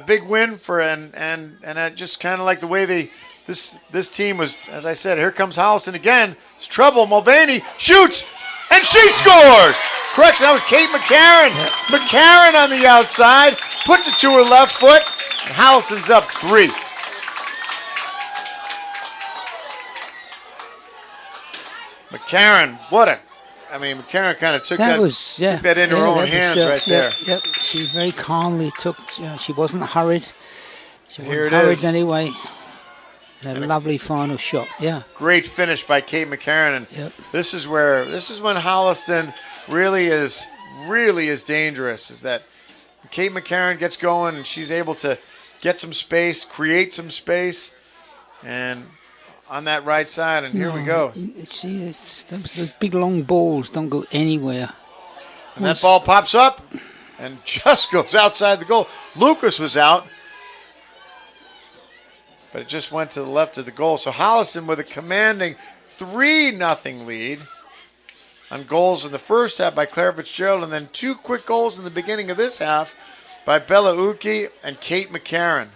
big win for and just kind of like the way this team was. As I said, here comes Holliston again. It's trouble. Mulvaney shoots, and she scores. Correction, that was Kate McCarron. Yep. McCarron on the outside, puts it to her left foot, and Holliston's up 3. McCarron, McCarron kind of took that into her own hands right there. Yep. She very calmly took. She wasn't hurried. She Here wasn't it hurried is. anyway. And a lovely final shot. Yeah. Great finish by Kate McCarron, and this is when Holliston really is dangerous. Is that Kate McCarron gets going and she's able to get some space, create some space, and on that right side, and here we go. See, those big long balls don't go anywhere. And that ball pops up and just goes outside the goal. Lucas was out, but it just went to the left of the goal. So Holliston with a commanding 3-0 lead on goals in the first half by Claire Fitzgerald, and then 2 quick goals in the beginning of this half by Bella Utke and Kate McCarron.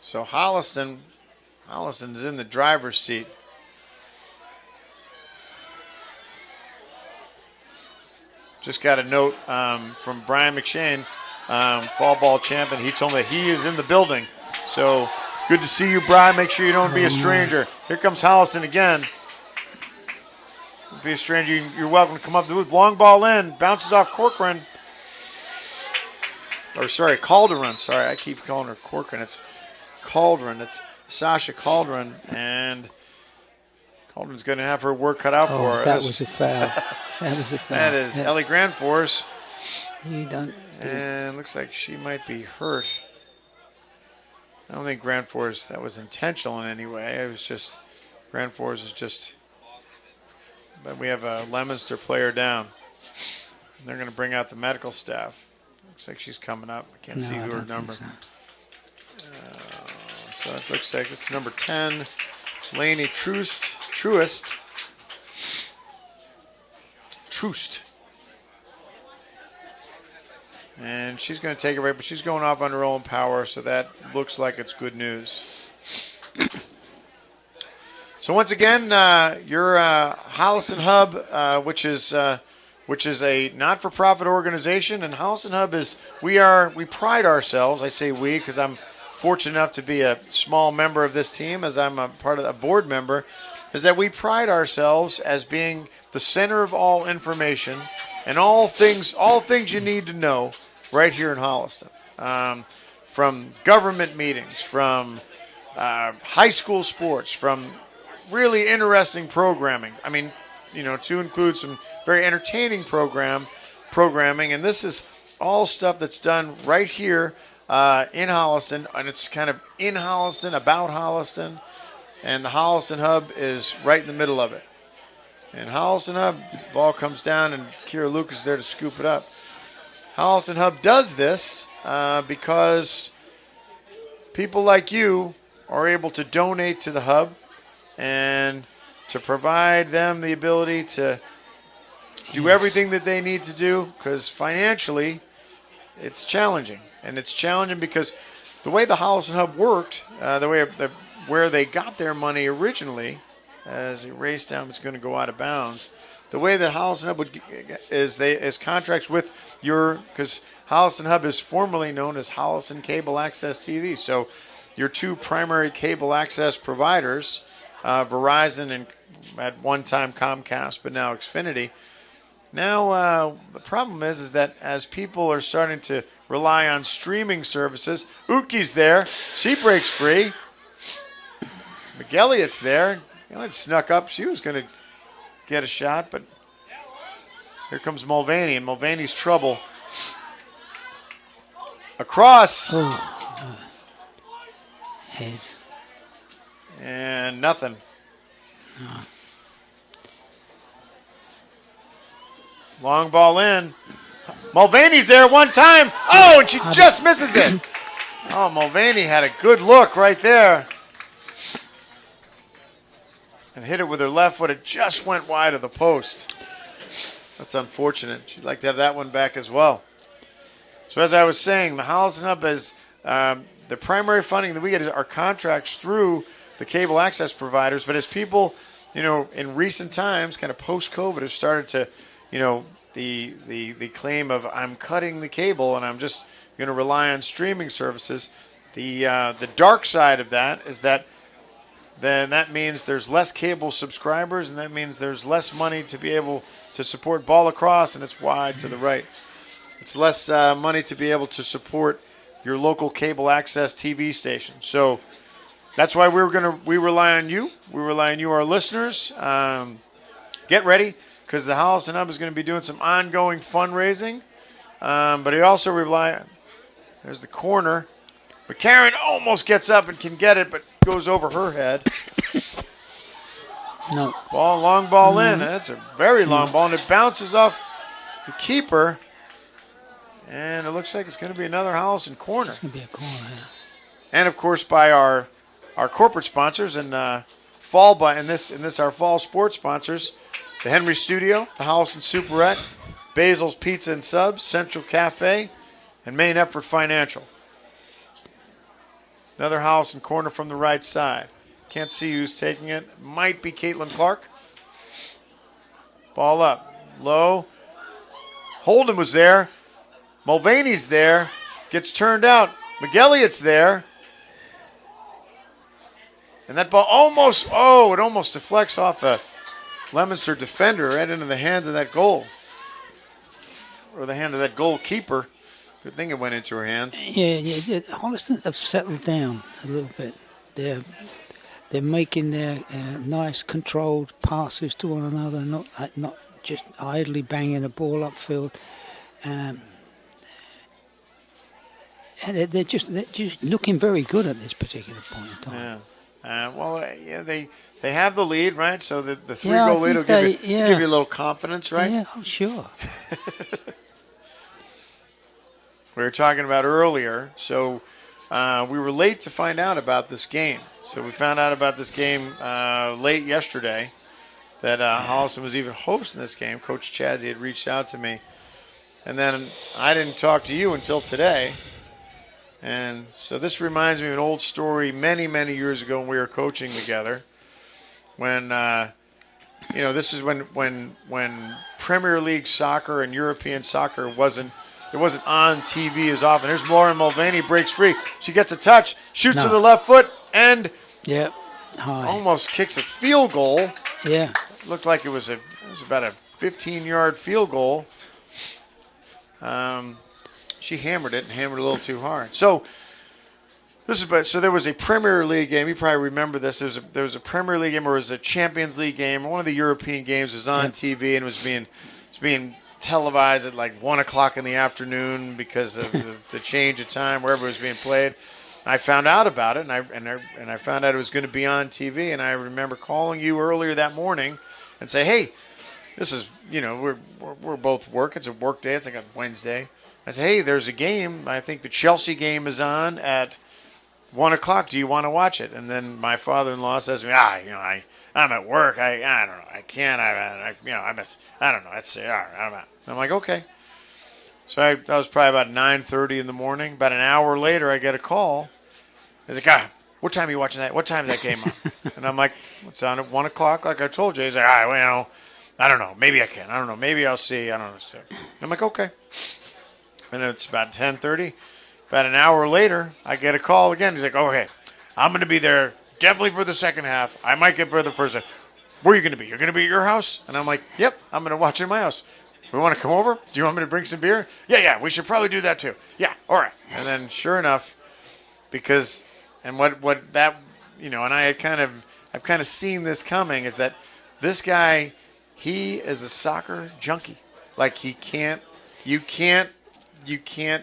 So Holliston's in the driver's seat. Just got a note from Brian McShane, fall ball champion. He told me that he is in the building. So good to see you, Brian. Make sure you don't be a stranger. Here comes Holliston again. Don't be a stranger. You're welcome to come up the booth. Long ball in. Bounces off Corcoran. Calderon. Sorry, I keep calling her Corcoran. It's Calderon. It's Sasha Calderon. And Calderon's going to have her work cut out for her. That was a foul. That is Ellie Grandforce. And looks like she might be hurt. I don't think Grandforce, that was intentional in any way. It was just, Grandforce is just, but we have a Leominster player down. And they're going to bring out the medical staff. Looks like she's coming up. I can't see her number. So it looks like it's number 10, Lainey Troost. And she's going to take it right, but she's going off on her own power, so that looks like it's good news. So once again, your Holliston Hub, which is a not-for-profit organization, and Holliston Hub is we pride ourselves. I say we because I'm fortunate enough to be a small member of this team, as I'm a part of a board member. Is that we pride ourselves as being the center of all information and all things you need to know right here in Holliston. From government meetings, from high school sports, from really interesting programming. I mean, to include some very entertaining programming. And this is all stuff that's done right here in Holliston, and it's kind of in Holliston, about Holliston. And the Holliston Hub is right in the middle of it. And Holliston Hub, the ball comes down, and Kira Lucas is there to scoop it up. Holliston Hub does this because people like you are able to donate to the Hub and to provide them the ability to do everything that they need to do, because financially it's challenging. And it's challenging because the way the Holliston Hub worked, where they got their money originally, as a race down was going to go out of bounds. The way that Holliston Hub is contracts with because Holliston Hub is formerly known as Holliston Cable Access TV. So your 2 primary cable access providers, Verizon and at one time Comcast, but now Xfinity. Now the problem is that as people are starting to rely on streaming services, Utke's there. She breaks free. McElliott's there. It snuck up. She was going to get a shot, but here comes Mulvaney, and Mulvaney's trouble. Across. Head. And nothing. Long ball in. Mulvaney's there one time. Oh, and she just misses it. Oh, Mulvaney had a good look right there. And hit it with her left foot. It just went wide of the post. That's unfortunate. She'd like to have that one back as well. So as I was saying, the Holliston Hub is the primary funding that we get is our contracts through the cable access providers. But as people, in recent times, kind of post-COVID, have started to, the claim of I'm cutting the cable and I'm just going to rely on streaming services. The dark side of that is that then that means there's less cable subscribers, and that means there's less money to be able to support ball lacrosse, and it's wide to the right. It's less money to be able to support your local cable access TV station. So that's why we rely on you. We rely on you, our listeners. Get ready, because the Holliston Hub is going to be doing some ongoing fundraising. But he also rely on, there's the corner. But Karen almost gets up and can get it, but goes over her head. No. Long ball in. And it's a very long ball, and it bounces off the keeper. And it looks like it's going to be another Holliston corner. It's going to be a corner, yeah. And, of course, by our corporate sponsors and our fall sports sponsors, the Henry Studio, the Holliston Superette, Basil's Pizza and Subs, Central Cafe, and Main Effort Financial. Another Holliston corner from the right side. Can't see who's taking it. Might be Caitlin Clark. Ball up. Low. Holden was there. Mulvaney's there. Gets turned out. McElliott's there. And that ball almost deflects off a Leominster defender right into the hands of that goal. Or the hand of that goalkeeper. Good thing it went into her hands. Yeah. Holliston have settled down a little bit. They're making their nice controlled passes to one another, not just idly banging a ball upfield. And they're just looking very good at this particular point in time. Yeah. They have the lead, right? So the 3-goal lead will give you a little confidence, right? Yeah, sure. We were talking about earlier, so we were late to find out about this game. So we found out about this game late yesterday, that Holliston was even hosting this game. Coach Chadsey had reached out to me. And then I didn't talk to you until today. And so this reminds me of an old story many, many years ago when we were coaching together. When, this is when Premier League soccer and European soccer wasn't on TV as often. Here's Lauren Mulvaney, breaks free. She gets a touch, shoots to the left foot, and almost kicks a field goal. Yeah. It looked like it was about a 15-yard field goal. She hammered it a little too hard. So there was a Premier League game. You probably remember this. There was a Premier League game, or it was a Champions League game. One of the European games was on TV and was being televised at like 1 o'clock in the afternoon because of the change of time wherever it was being played. I found out about it, and I found out it was going to be on TV. And I remember calling you earlier that morning and say, "Hey, this is we're both working. It's a work day. It's like a Wednesday." I said, "Hey, there's a game. I think the Chelsea game is on at 1 o'clock. Do you want to watch it?" And then my father-in-law says to me, I'm at work. I don't know. I can't. I don't know. That's all right. I'm out. I'm like, okay. So that was probably about 9:30 in the morning. About an hour later, I get a call. He's like, what time are you watching that? What time is that game on? And I'm like, it's on at 1 o'clock, like I told you. He's like, I don't know. Maybe I can. I don't know. Maybe I'll see. I don't know. So I'm like, okay. And it's about 10:30. About an hour later, I get a call again. He's like, okay, I'm going to be there definitely for the second half. I might get for the first half. Where are you going to be? You're going to be at your house? And I'm like, yep, I'm going to watch it in my house. We want to come over? Do you want me to bring some beer? Yeah, we should probably do that too. Yeah, all right. And then sure enough, and I've kind of seen this coming, is that this guy, he is a soccer junkie. Like you can't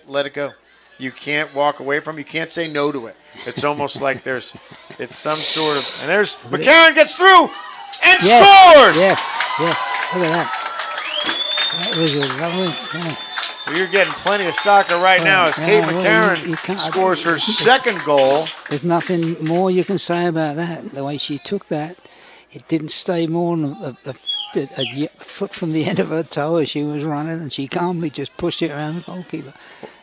let it go. You can't walk away from it. You can't say no to it. It's almost like it's some sort of, and there's, McCarron gets through and scores! Yes, look at that. That was a lovely, So you're getting plenty of soccer right now as Kate McCarron scores her second goal. There's nothing more you can say about that. The way she took that, it didn't stay more than a foot from the end of her toe as she was running, and she calmly just pushed it around the goalkeeper.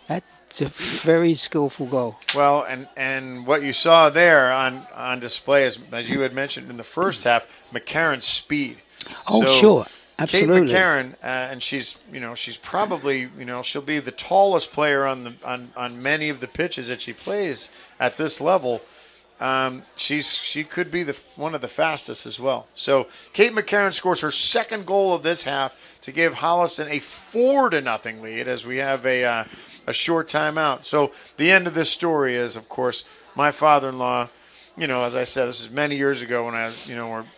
That's a very skillful goal. Well, and what you saw there on display, as you had mentioned in the first half, McCarron's speed. Oh, sure. Absolutely. Kate McCarron, and she's probably, she'll be the tallest player on many of the pitches that she plays at this level. She could be one of the fastest as well. So Kate McCarron scores her second goal of this half to give Holliston a 4-0 lead as we have a short timeout. So the end of this story is, of course, my father-in-law. As I said, this is many years ago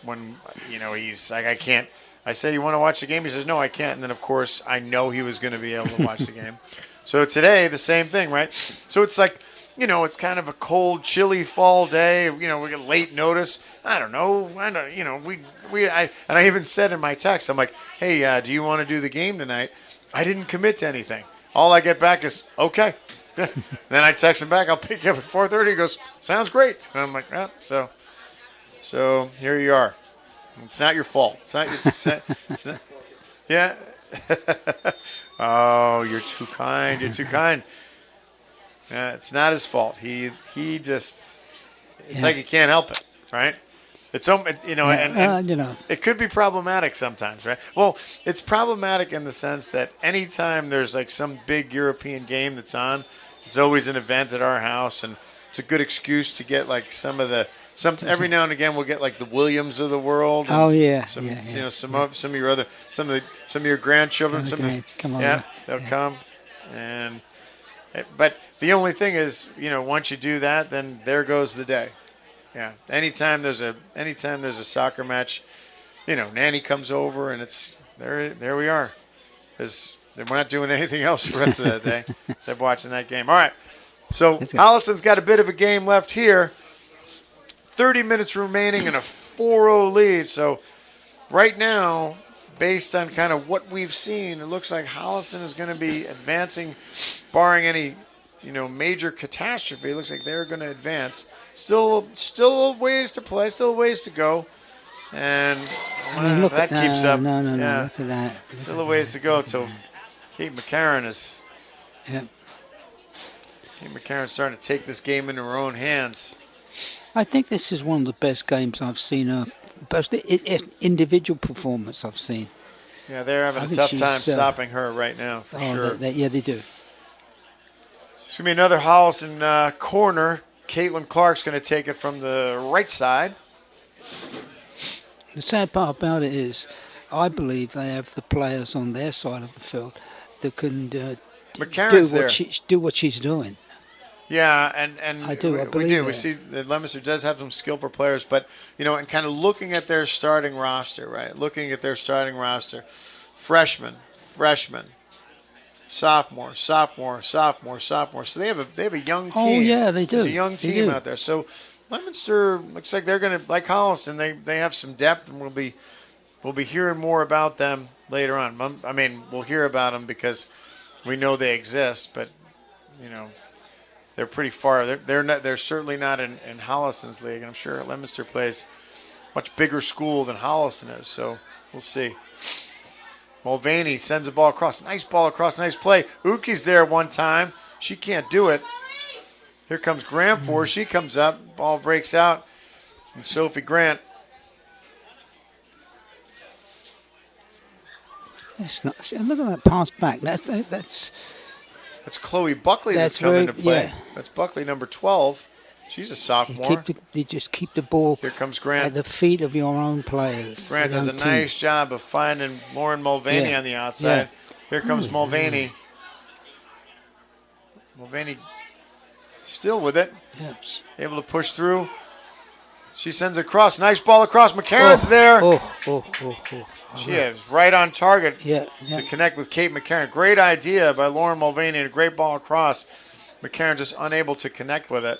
when he's like, I can't. I say, you want to watch the game? He says, no, I can't. And then, of course, I know he was going to be able to watch the game. So today, the same thing, right? So it's like, it's kind of a cold, chilly fall day. We get late notice. I don't know. And I even said in my text, I'm like, hey, do you want to do the game tonight? I didn't commit to anything. All I get back is, okay. Then I text him back, I'll pick you up at 4:30. He goes, sounds great. And I'm like, so here you are. It's not your fault. It's not, yeah. Oh, you're too kind. You're too kind. It's not his fault. He just, it's like he can't help it, right? It's it could be problematic sometimes, right? Well, it's problematic in the sense that anytime there's like some big European game that's on, it's always an event at our house, and it's a good excuse to get like every now and again we'll get like the Williams of the world. Oh yeah, some of your grandchildren. They'll come, but the only thing is, once you do that, then there goes the day. Yeah. Anytime there's a soccer match, Nanny comes over and it's there we are. We're not doing anything else the rest of the day except watching that game. All right. So Holliston's got a bit of a game left here. 30 minutes remaining and a 4-0 lead. So right now, based on kind of what we've seen, it looks like Holliston is going to be advancing, barring any major catastrophe. It looks like they're going to advance. Still ways to play, still ways to go. And that keeps up. No, look at that. Still a ways to go till Kate McCarron is. Yeah. Kate McCarron's starting to take this game into her own hands. I think this is one of the best games I've seen. Best individual performance I've seen. Yeah, they're having a tough time stopping her right now, for sure. They do. It's going to be another Holliston corner. Caitlin Clark's going to take it from the right side. The sad part about it is, I believe they have the players on their side of the field that can do what she's doing. Yeah, and I do. We do. We see that Leominster does have some skillful players, but and kind of looking at their starting roster, right? Looking at their starting roster, freshman, sophomore. So they have a young team. Oh yeah, they do. There's a young team out there. So Leominster looks like they're going to, like Holliston, they have some depth, and we'll be hearing more about them later on. I mean, we'll hear about them because we know they exist, but they're pretty far. They're certainly not in Holliston's league. I'm sure Leominster plays much bigger school than Holliston is, so we'll see. Mulvaney sends a ball across. Nice ball across. Nice play. Uki's there one time. She can't do it. Here comes Grant for her. She comes up. Ball breaks out. And Sophie Grant. That's not. Look at that pass back. That's Chloe Buckley that's coming to play. Yeah. That's Buckley, number 12. She's a sophomore. They just keep the ball. Here comes Grant. At the feet of your own players. Grant does a nice job of finding Lauren Mulvaney on the outside. Yeah. Here comes Mulvaney. Yeah. Mulvaney still with it. Yeah. Able to push through. She sends it across. Nice ball across. McCarron's there. She is right on target to connect with Kate McCarron. Great idea by Lauren Mulvaney and a great ball across. McCarron just unable to connect with it.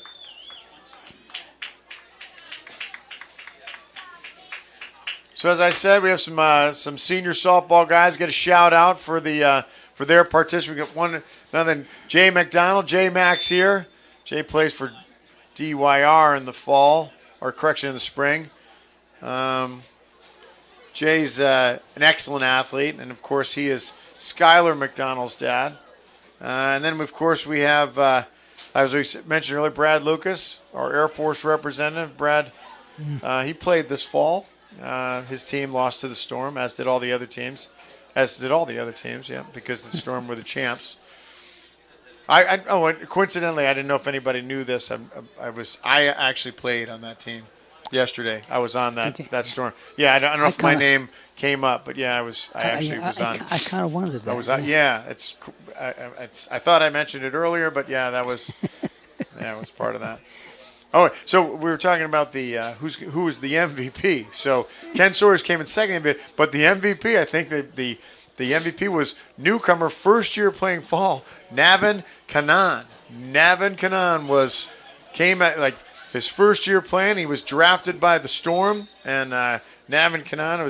So as I said, we have some senior softball guys. Get a shout out for their participation. We got one another Jay McDonald, Jay Max here. Jay plays for DYR in the fall, or correction, in the spring. Jay's an excellent athlete, and of course he is Skylar McDonald's dad. And then of course we have, as we mentioned earlier, Brad Lucas, our Air Force representative. Brad, he played this fall His team lost to the Storm, as did all the other teams. Yeah, because the Storm were the champs. Coincidentally, I didn't know if anybody knew this. I actually played on that team yesterday. I was on that Storm. Yeah, I don't know if my name came up, but yeah, I was on. I kind of wondered that. I was on. Yeah, I thought I mentioned it earlier, but yeah, that was part of that. Oh, so we were talking about the who was the MVP. So Ken Sawyers came in second, but the MVP, I think the MVP was newcomer, first year playing fall, Navin Kanan. Navin Kanan came at like his first year playing. He was drafted by the Storm, and Navin Kanan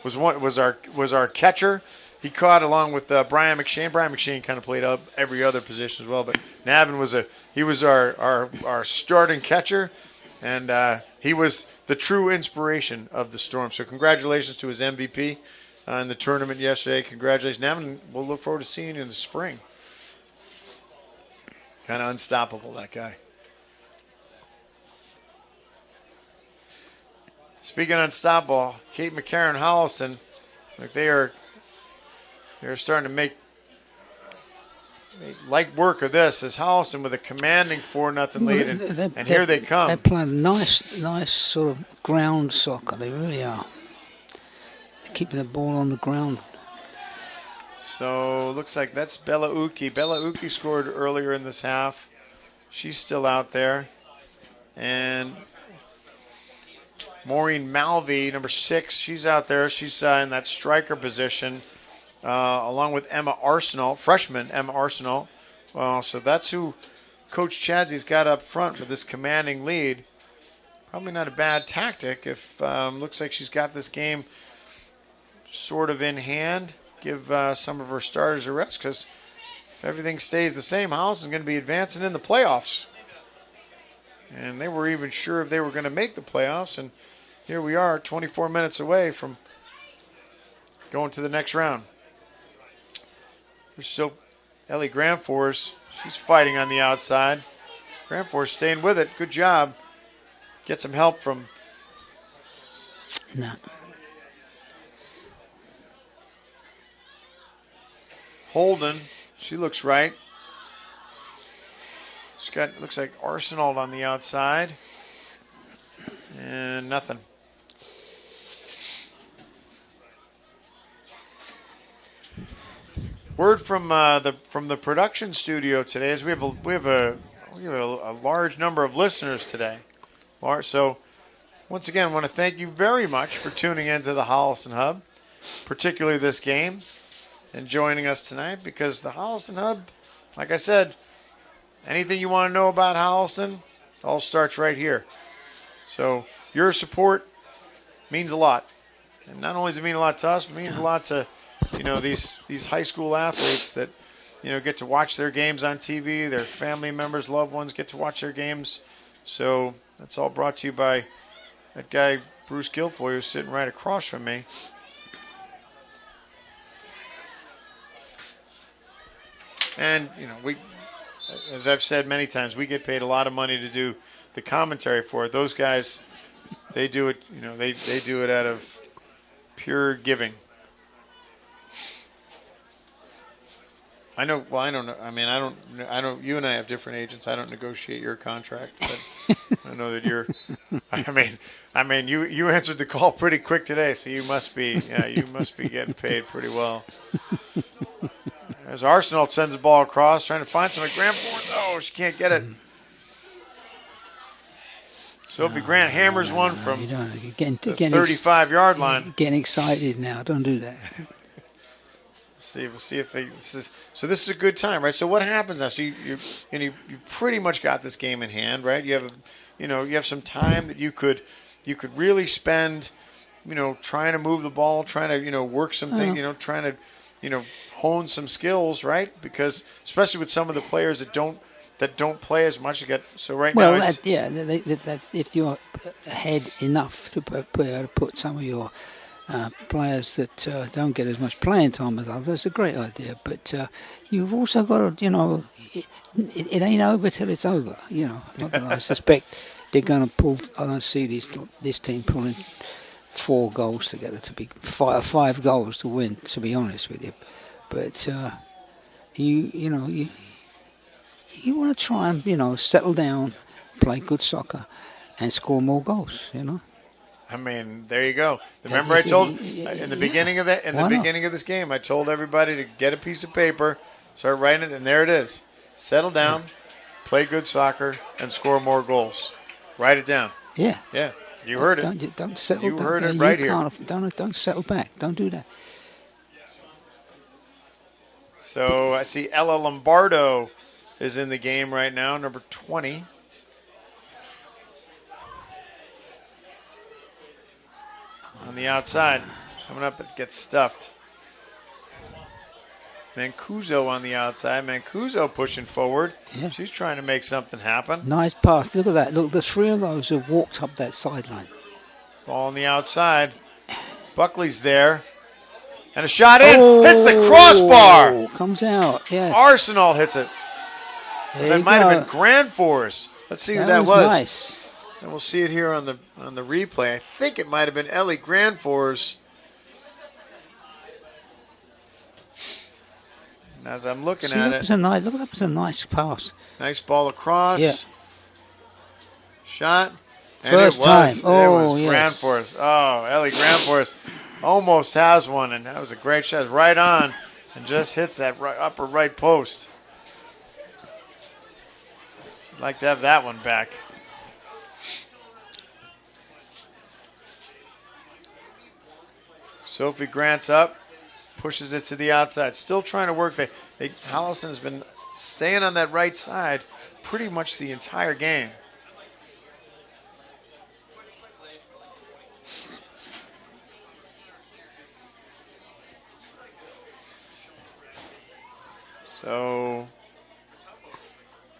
was our catcher. He caught along with Brian McShane. Brian McShane kind of played up every other position as well, but Navin was our starting catcher, and he was the true inspiration of the Storm. So congratulations to his MVP in the tournament yesterday. Congratulations, Navin. We'll look forward to seeing you in the spring. Kind of unstoppable, that guy. Speaking of unstoppable, Kate McCarron, Holliston, like they're starting to make light work of this as Holliston with a commanding 4-0 lead, and here they come. They're playing nice sort of ground soccer. They really are. They're keeping the ball on the ground. So looks like that's Bella Uki. Bella Uki scored earlier in this half. She's still out there. And Maureen Malvey, number 6, she's out there. She's in that striker position, along with Emma Arsenal, freshman Emma Arsenal. So that's who Coach Chadzy's got up front with this commanding lead. Probably not a bad tactic if looks like she's got this game sort of in hand. Give some of her starters a rest, because if everything stays the same, Holliston's going to be advancing in the playoffs. And they were even sure if they were going to make the playoffs, and here we are 24 minutes away from going to the next round. There's still Ellie Granfors. She's fighting on the outside. Granfors staying with it. Good job. Get some help from... No. Holden. She looks right. She's got, looks like Arsenal on the outside. And nothing. Word from the production studio today is we have a large number of listeners today. So once again, I want to thank you very much for tuning into the Holliston Hub, particularly this game, and joining us tonight, because the Holliston Hub, like I said, anything you want to know about Holliston, all starts right here. So your support means a lot. And not only does it mean a lot to us, it means a lot to, these high school athletes that, get to watch their games on TV, their family members, loved ones get to watch their games. So that's all brought to you by that guy, Bruce Guilfoyle, who's sitting right across from me. And, we, as I've said many times, we get paid a lot of money to do the commentary for it. Those guys, they do it, they do it out of pure giving. I know. Well, I don't know. I mean, I don't. You and I have different agents. I don't negotiate your contract, but I know that you're. I mean, you answered the call pretty quick today, so you must be getting paid pretty well. As Arsenal sends the ball across, trying to find some at Grant Ford. Oh, she can't get it. Sophie Grant hammers one from the 35-yard line. Getting excited now. Don't do that. We'll see if they. This is a good time, right? So what happens now? So you pretty much got this game in hand, right? You have some time that you could really spend, trying to move the ball, trying to work some things, trying to hone some skills, right? Because especially with some of the players that don't play as much, so right now. Well, if you're ahead enough to be able to put some of your players that don't get as much playing time as others, that's a great idea. But you've also got to, it ain't over till it's over. I suspect they're going to pull. I don't see this team pulling 4 goals together to be 5 goals to win. To be honest with you, but you want to try and settle down, play good soccer, and score more goals. I mean, there you go. Remember, I told in the beginning of this game, I told everybody to get a piece of paper, start writing it, and there it is. Settle down, play good soccer, and score more goals. Write it down. Yeah. Yeah. You heard it. Don't settle. You heard it right here. Don't settle back. Don't do that. So I see Ella Lombardo is in the game right now, number 20. On the outside. Coming up, it gets stuffed. Mancuso on the outside. Mancuso pushing forward. Yeah. She's trying to make something happen. Nice pass. Look at that. Look, the 3 of those have walked up that sideline. Ball on the outside. Buckley's there. And a shot in. Hits the crossbar. Comes out. Yeah. Arsenal hits it. That might have been Grand Force. Let's see who that was. Nice. And we'll see it here on the replay. I think it might have been Ellie Grand Force. And as I'm looking at it. That was a nice pass. Nice ball across. Yeah. Shot. And First time. It was yes. Grand Force. Oh, Ellie Grand Force almost has one. And that was a great shot. Right on. And just hits that upper right post. I'd like to have that one back. Sophie Grant's up. Pushes it to the outside. Still trying to work. Holliston has been staying on that right side pretty much the entire game. So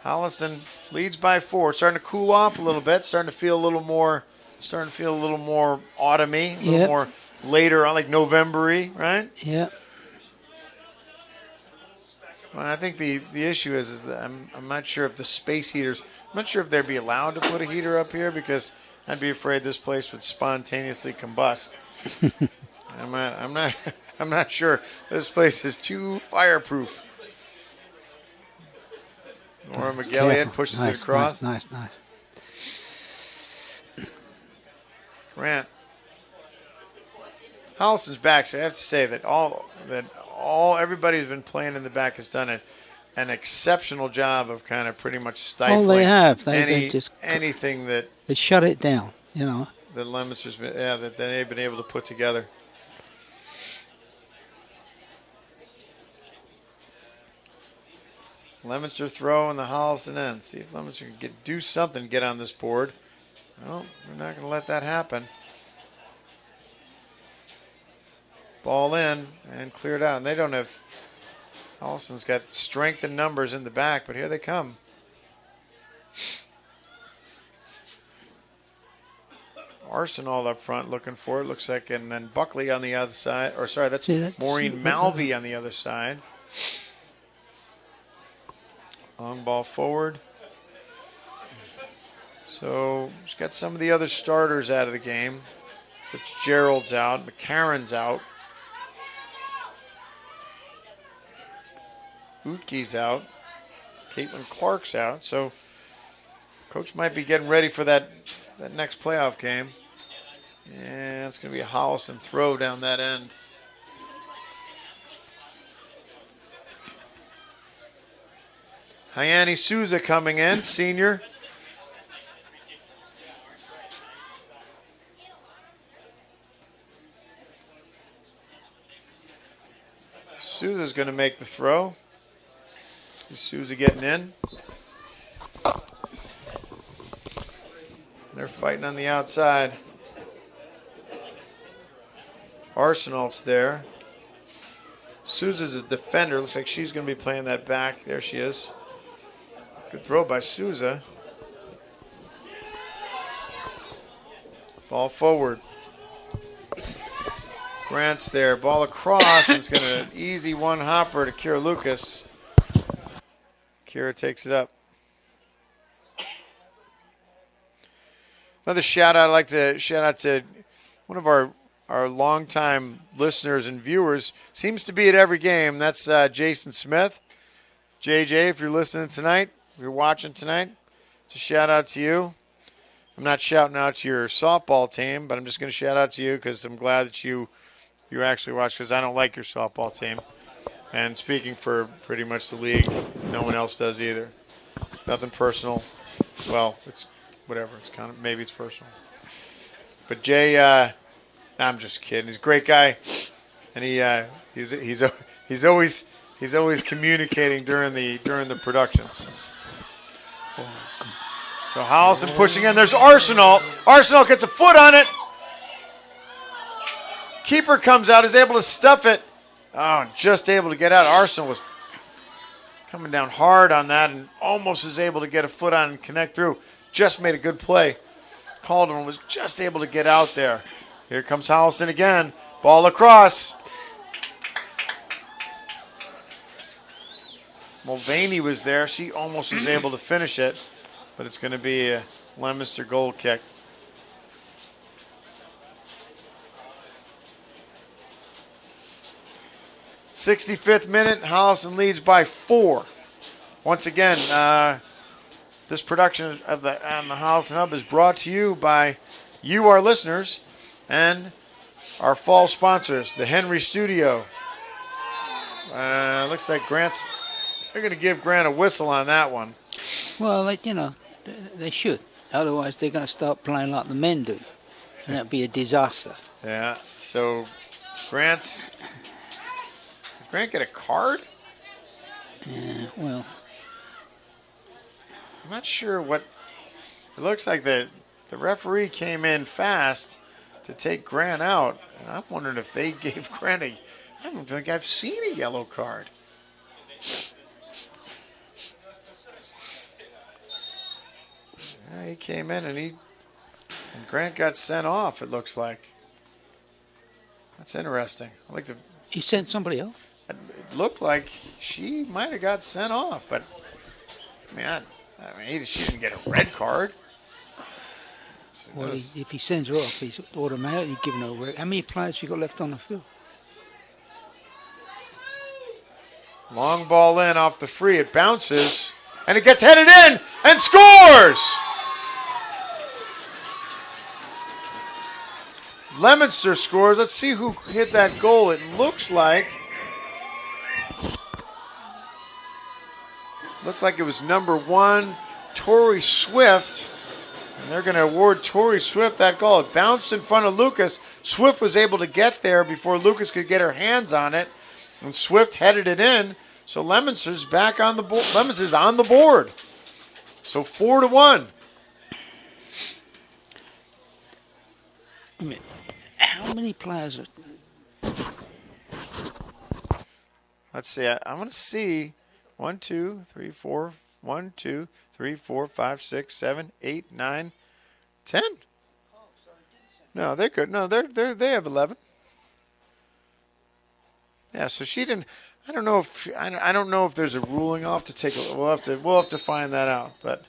Holliston leads by 4. Starting to cool off a little bit. Starting to feel a little more autumny, a little more later on, like November-y, right? Yeah. Well, I think the issue is that I'm not sure if the space heaters, I'm not sure if they'd be allowed to put a heater up here because I'd be afraid this place would spontaneously combust. I'm not sure. This place is too fireproof. Nora McGillian pushes it across. Nice. Grant. Holliston's back, so I have to say that everybody who's been playing in the back has done an exceptional job of kind of pretty much stifling. They have. Anything that they shut it down. That Leominster's been, that they've been able to put together. Leominster throw and the Holliston end. See if Leominster can do something, get on this board. Well, we're not going to let that happen. Ball in and cleared out. And they don't have. Holliston's got strength and numbers in the back, but here they come. Arsenal up front looking for it, looks like, and then Buckley on the other side. Or sorry, that's Maureen Malvey on the other side. Long ball forward. So she's got some of the other starters out of the game. Fitzgerald's out. McCarron's out. Utke's out. Caitlin Clark's out. So coach might be getting ready for that next playoff game. And it's going to be a Holliston throw down that end. Hyani Souza coming in, senior. Souza's going to make the throw. Souza getting in. They're fighting on the outside. Arsenal's there. Souza's a defender. Looks like she's going to be playing that back. There she is. Good throw by Souza. Ball forward. Grant's there. Ball across. And it's going to easy one hopper to Kira Lucas. Kira takes it up. Another shout out. I'd like to shout out to one of our longtime listeners and viewers, seems to be at every game. That's Jason Smith. JJ, if you're listening tonight, if you're watching tonight, it's a shout out to you. I'm not shouting out to your softball team, but I'm just going to shout out to you because I'm glad that you actually watch, because I don't like your softball team. And speaking for pretty much the league, no one else does either. Nothing personal. Well, it's whatever. It's kind of, maybe it's personal. But Jay, I'm just kidding. He's a great guy, and he's always communicating during the productions. So Holliston pushing in. There's Arsenal. Arsenal gets a foot on it. Keeper comes out, is able to stuff it. Oh, just able to get out. Arsenal was coming down hard on that and almost was able to get a foot on and connect through. Just made a good play. Calderon was just able to get out there. Here comes Holliston again. Ball across. Mulvaney was there. She almost was able to finish it, but it's going to be a Leominster goal kick. '65th minute, Holliston leads by 4. Once again, this production of the Holliston Hub is brought to you by you, our listeners, and our fall sponsors, the Henry Studio. Looks like they're going to give Grant a whistle on that one. Well, they should. Otherwise, they're going to start playing like the men do, and that'd be a disaster. Yeah. So, Did Grant get a card? Yeah. Well, I'm not sure what. It looks like the referee came in fast to take Grant out, and I'm wondering if they gave Grant I don't think I've seen a yellow card. Yeah, he came in and Grant got sent off, it looks like. That's interesting. he sent somebody else? It looked like she might have got sent off, but she didn't get a red card. Well, if he sends her off, he's automatically given her a red. How many players you got left on the field? Long ball in off the free. It bounces, and it gets headed in and scores! Leominster scores. Let's see who hit that goal. It looks like it was number 1, Tori Swift. And they're going to award Tori Swift that goal. It bounced in front of Lucas. Swift was able to get there before Lucas could get her hands on it. And Swift headed it in. So Leominster's back on the board. Leominster's on the board. So 4-1. How many players are... Let's see. I want to see 1, 2, 3, 4, 1, 2, 3, 4, 5, 6, 7, 8, 9, 10. No, they're good. No, they have 11. Yeah, so she didn't. I don't know if there's a ruling. I'll have to take a. We'll have to find that out. But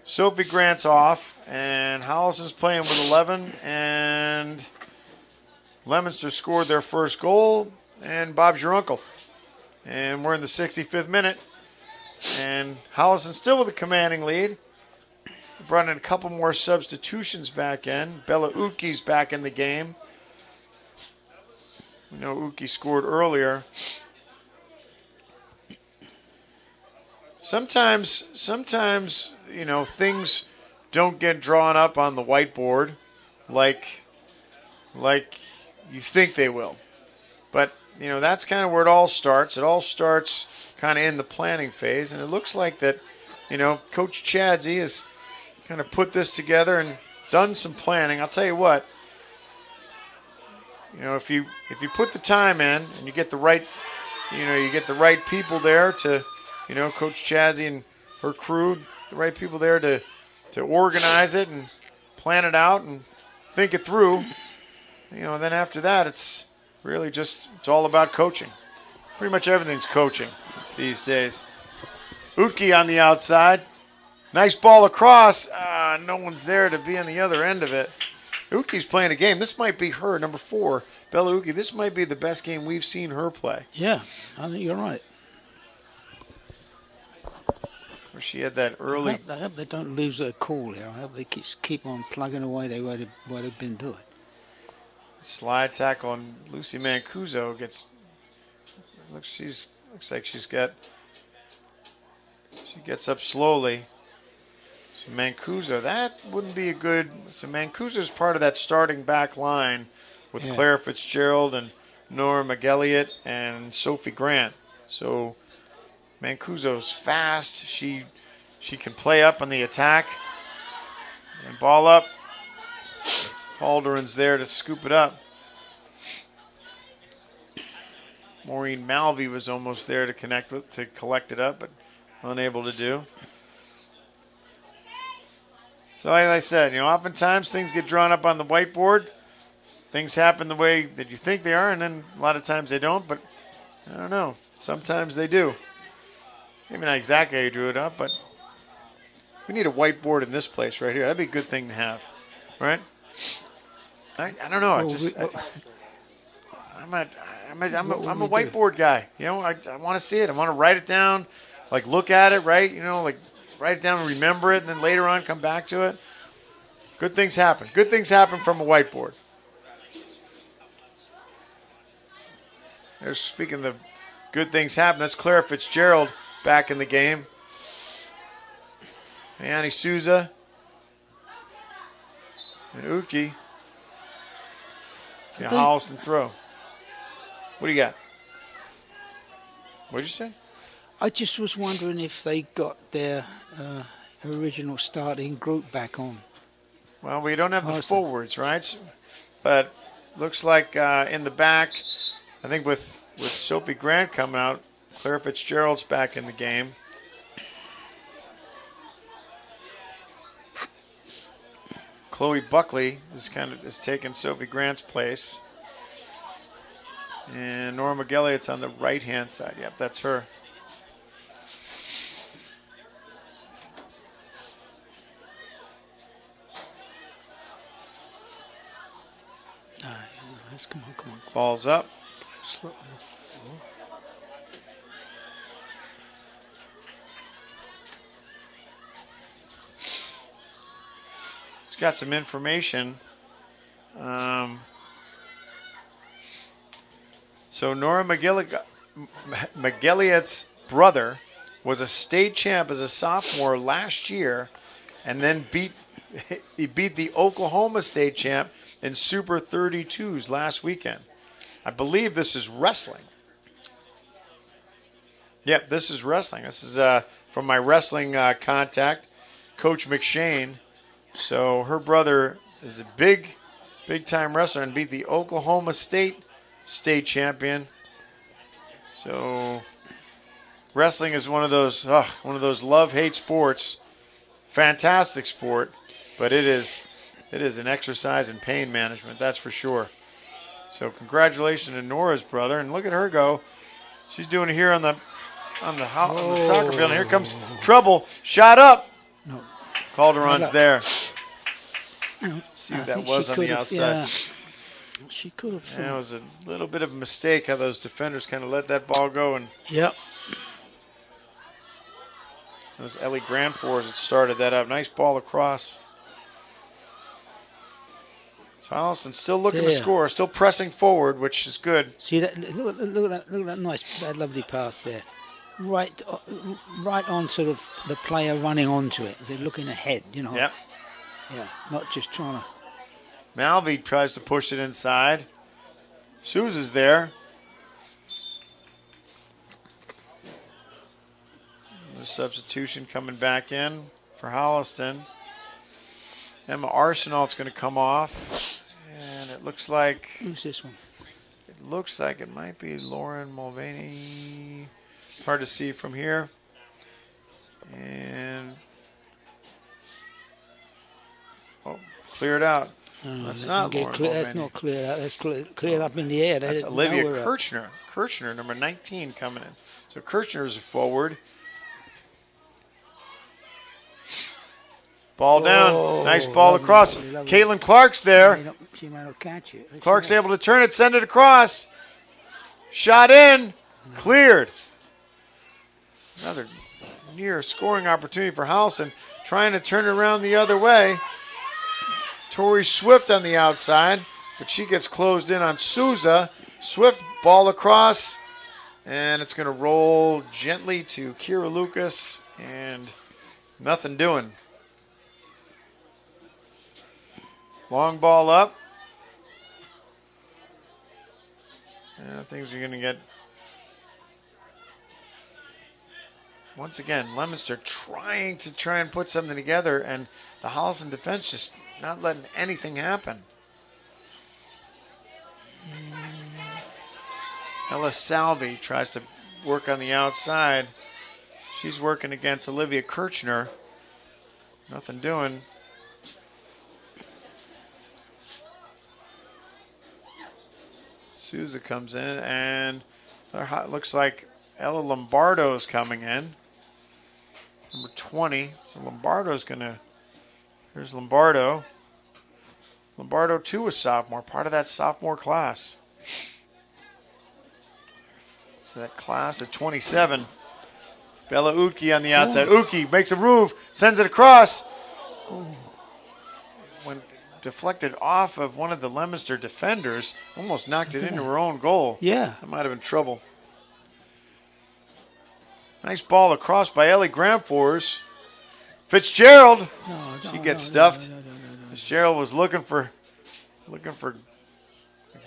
Sophie Grant's off, and Holliston's playing with 11, and Leominster scored their first goal, and Bob's your uncle. And we're in the 65th minute, and Holliston's still with a commanding lead. Brought in a couple more substitutions back in. Bella Uki's back in the game. We know Uki scored earlier. Sometimes, things don't get drawn up on the whiteboard like you think they will. But, that's kind of where it all starts. It all starts kind of in the planning phase. And it looks like that, Coach Chadsey has kind of put this together and done some planning. I'll tell you what, if you put the time in and you get the right, people there to, Coach Chadsey and her crew, the right people there to organize it and plan it out and think it through, then after that, it's really it's all about coaching. Pretty much everything's coaching these days. Utke on the outside. Nice ball across. No one's there to be on the other end of it. Uki's playing a game. This might be her, number 4, Bella Uki. This might be the best game we've seen her play. Yeah, I think you're right. Where she had that early. I hope they don't lose their cool here. I hope they keep on plugging away what they've been doing. Slide tackle on Lucy Mancuso gets. Looks like she gets up slowly. So Mancuso, that wouldn't be a good. So Mancuso's part of that starting back line with Claire Fitzgerald and Nora McElliott and Sophie Grant. So Mancuso's fast. She can play up on the attack. And ball up. Halderan's there to scoop it up. Maureen Malvey was almost there to collect it up, but unable to do. So like I said, oftentimes things get drawn up on the whiteboard. Things happen the way that you think they are, and then a lot of times they don't, but I don't know. Sometimes they do. Maybe not exactly how you drew it up, but we need a whiteboard in this place right here. That'd be a good thing to have, right? I don't know. I'm a whiteboard guy. I want to see it. I want to write it down, like look at it, right? Like write it down and remember it, and then later on come back to it. Good things happen. Good things happen from a whiteboard. There's, speaking of good things happen, that's Clara Fitzgerald back in the game. Annie Souza and Uki. Holliston throw. What do you got? What did you say? I just was wondering if they got their original starting group back on. Well, we don't have the forwards, right? But looks like in the back, I think with Sophie Grant coming out, Claire Fitzgerald's back in the game. Chloe Buckley is taking Sophie Grant's place. And Nora McElliott's on the right-hand side. Yep, that's her. Come on. Ball's up. Slow on the floor. It's got some information. So Nora McElliott's brother was a state champ as a sophomore last year, and then he beat the Oklahoma state champ in Super 32s last weekend. I believe this is wrestling. Yep, this is wrestling. This is from my wrestling contact, Coach McShane. So her brother is a big-time wrestler and beat the Oklahoma state champion. So wrestling is one of those love-hate sports. Fantastic sport, but it is an exercise in pain management, that's for sure. So congratulations to Nora's brother, and look at her go. She's doing it here on the soccer field. And here comes trouble. Shot up. No. Calderon's there. Let's see who that was on the outside. Yeah. She could have. Yeah, it was a little bit of a mistake how those defenders kind of let that ball go. And yep. it was Ellie Granfors that started that up. Nice ball across. So Holliston still looking to score, still pressing forward, which is good. See that? Look at that that lovely pass there. Right on sort of the player running onto it. They're looking ahead, Yep. Yeah, not just trying to. Malvey tries to push it inside. Souza's there. The substitution coming back in for Holliston. Emma Arsenault's going to come off. And it looks like... Who's this one? It looks like it might be Lauren Mulvaney. Hard to see from here. And... oh, cleared out. That's not Lauren Mulvaney. That's not cleared out. That's cleared up in the air. That's Olivia Kirchner. Kirchner, number 19, coming in. So Kirchner is a forward. Ball down. Oh, Nice ball lovely, across. lovely, lovely. Caitlin Clark's there. She may not catch it. Let's Clark's see. able to turn it, send it across. Shot in. Cleared. Another near scoring opportunity for Holliston. Trying to turn it around the other way. Tori Swift on the outside, but she gets closed in on Souza. Swift, ball across, and it's going to roll gently to Kira Lucas, and nothing doing. Long ball up. Things are going to get... Once again, Leominster trying and put something together, and the Holliston defense just not letting anything happen. Ella Salvi tries to work on the outside. She's working against Olivia Kirchner. Nothing doing. Souza comes in, and it looks like Ella Lombardo is coming in. Number 20. So Lombardo's going to... Here's Lombardo. Lombardo, too, is sophomore, part of that sophomore class. So that class of 27. Bella Utke on the outside. Utke makes a move, sends it across. When deflected off of one of the Leominster defenders, almost knocked it into her own goal. Yeah. That might have been trouble. Nice ball across by Ellie Gramfors. Fitzgerald. She gets stuffed. Fitzgerald was looking for a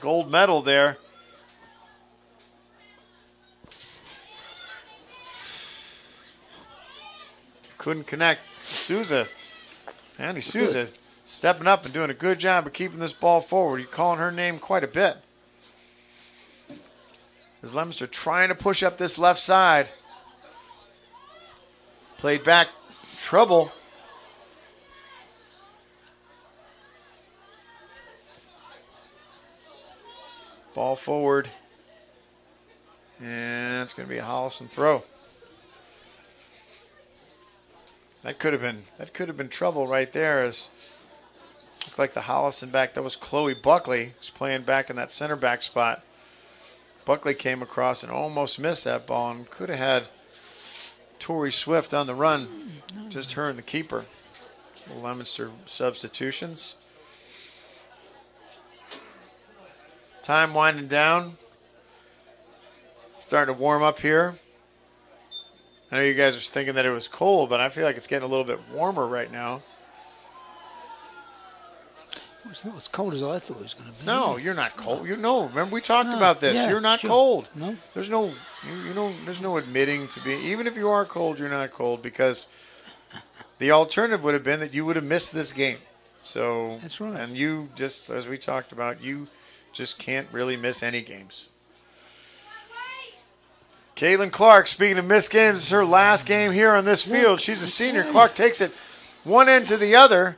gold medal there. Couldn't connect. Souza. Andy Souza stepping up and doing a good job of keeping this ball forward. You're calling her name quite a bit. As Leominster trying to push up this left side. Played back. Trouble. Ball forward. And it's going to be a Holliston throw. That could have been trouble right there. As looked like the Holliston back. That was Chloe Buckley who's playing back in that center back spot. Buckley came across and almost missed that ball and could have had Tori Swift on the run. Just her and the keeper. Leominster substitutions. Time winding down. Starting to warm up here. I know you guys are thinking that it was cold, but I feel like it's getting a little bit warmer right now. It's not as cold as I thought it was going to be. No, you're not cold. You know, remember we talked about this. Yeah, you're not sure. cold. No. There's no, there's no admitting to be. Even if you are cold, you're not cold, because the alternative would have been that you would have missed this game. So that's right. And you just, as we talked about, you just can't really miss any games. Caitlin Clark, speaking of missed games, this is her last game here on this field. She's a senior. Clark takes it one end to the other,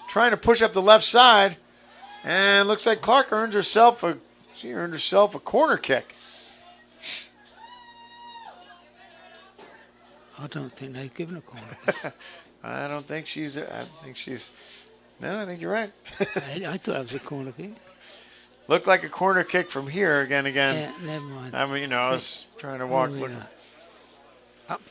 trying to push up the left side, and looks like Clark earned herself a corner kick. I don't think they've given a corner kick. I think you're right. I thought it was a corner kick. Looked like a corner kick from here again. Yeah, never mind. I mean, I was trying to walk. Up.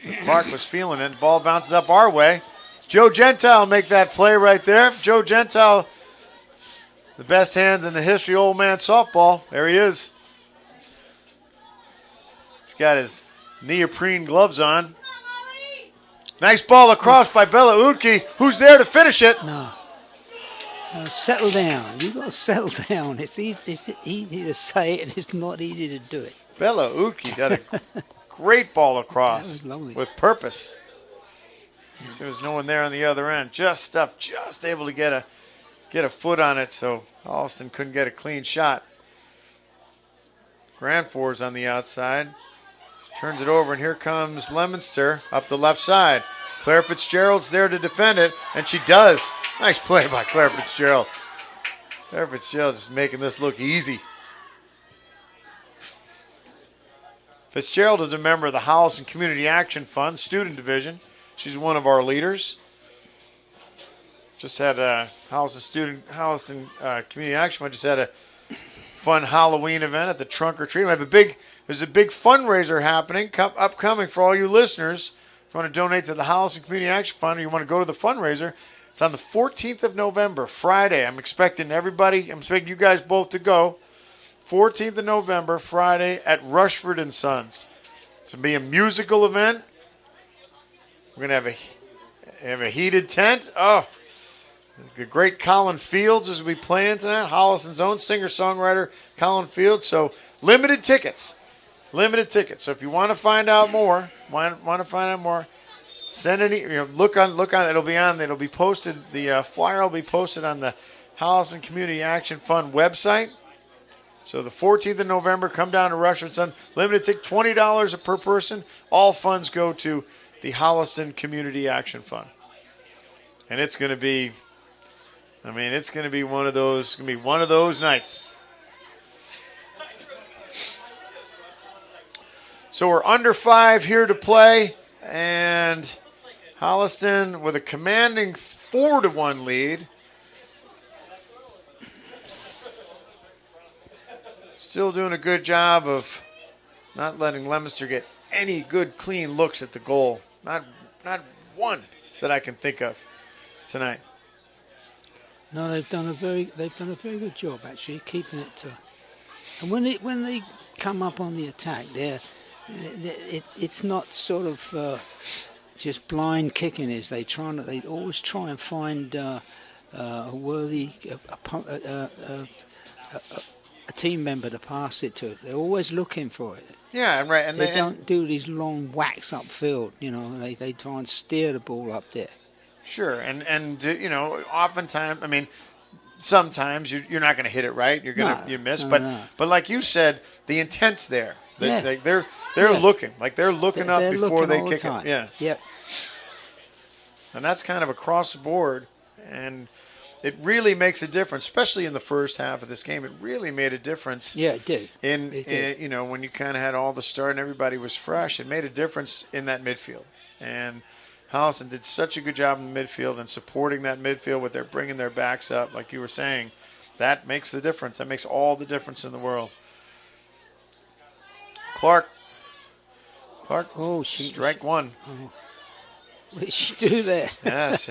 So Clark was feeling it. Ball bounces up our way. Joe Gentile make that play right there. Joe Gentile, the best hands in the history of old man softball. There he is. He's got his neoprene gloves on. Nice ball across by Bella Utke, who's there to finish it. No, settle down. You've got to settle down. It's easy to say it, and it's not easy to do it. Bella Utke got a great ball across with purpose. Yeah. There was no one there on the other end. Just able to get a foot on it, so Holliston couldn't get a clean shot. Granfors on the outside. Turns it over, and here comes Leominster up the left side. Claire Fitzgerald's there to defend it, and she does. Nice play by Claire Fitzgerald. Claire Fitzgerald is making this look easy. Fitzgerald is a member of the Holliston Community Action Fund Student Division. She's one of our leaders. Just had a Holliston Community Action Fund just had a fun Halloween event at the Trunk or Treat. There's a big fundraiser happening upcoming for all you listeners. If you want to donate to the Holliston Community Action Fund or you want to go to the fundraiser, it's on the 14th of November, Friday. I'm expecting you guys both to go. 14th of November, Friday at Rushford & Sons. It's going to be a musical event. We're going to have a heated tent. Oh, the great Colin Fields is going to be playing tonight. Holliston's own singer-songwriter, Colin Fields. So limited tickets. So if you want to find out more, send look on. It'll be posted. The flyer will be posted on the Holliston Community Action Fund website. So the 14th of November, come down to Rushford & Sons. Limited ticket, $20 per person. All funds go to the Holliston Community Action Fund. And it's going to be, one of those nights. So we're under 5 here to play, and Holliston with a commanding 4-1 lead. Still doing a good job of not letting Leominster get any good, clean looks at the goal. Not one that I can think of tonight. No, they've done a very good job actually keeping it to. And when they come up on the attack, it's not sort of just blind kicking. They always try and find a worthy a team member to pass it to. They're always looking for it. Yeah, right. And they don't do these long whacks upfield. They try and steer the ball up there. Sure, and oftentimes, sometimes you're not going to hit it right. You miss, but like you said, the intent's there. They're looking, they're looking up before they kick it. Yeah. Yep. And that's kind of across the board, and it really makes a difference, especially in the first half of this game. It really made a difference. Yeah, it did. When you kind of had all the start and everybody was fresh, it made a difference in that midfield. And Holliston did such a good job in the midfield and supporting that midfield with their bringing their backs up, like you were saying. That makes the difference. That makes all the difference in the world. Clark. Oh, strike one. Oh. What did she do there? Yes.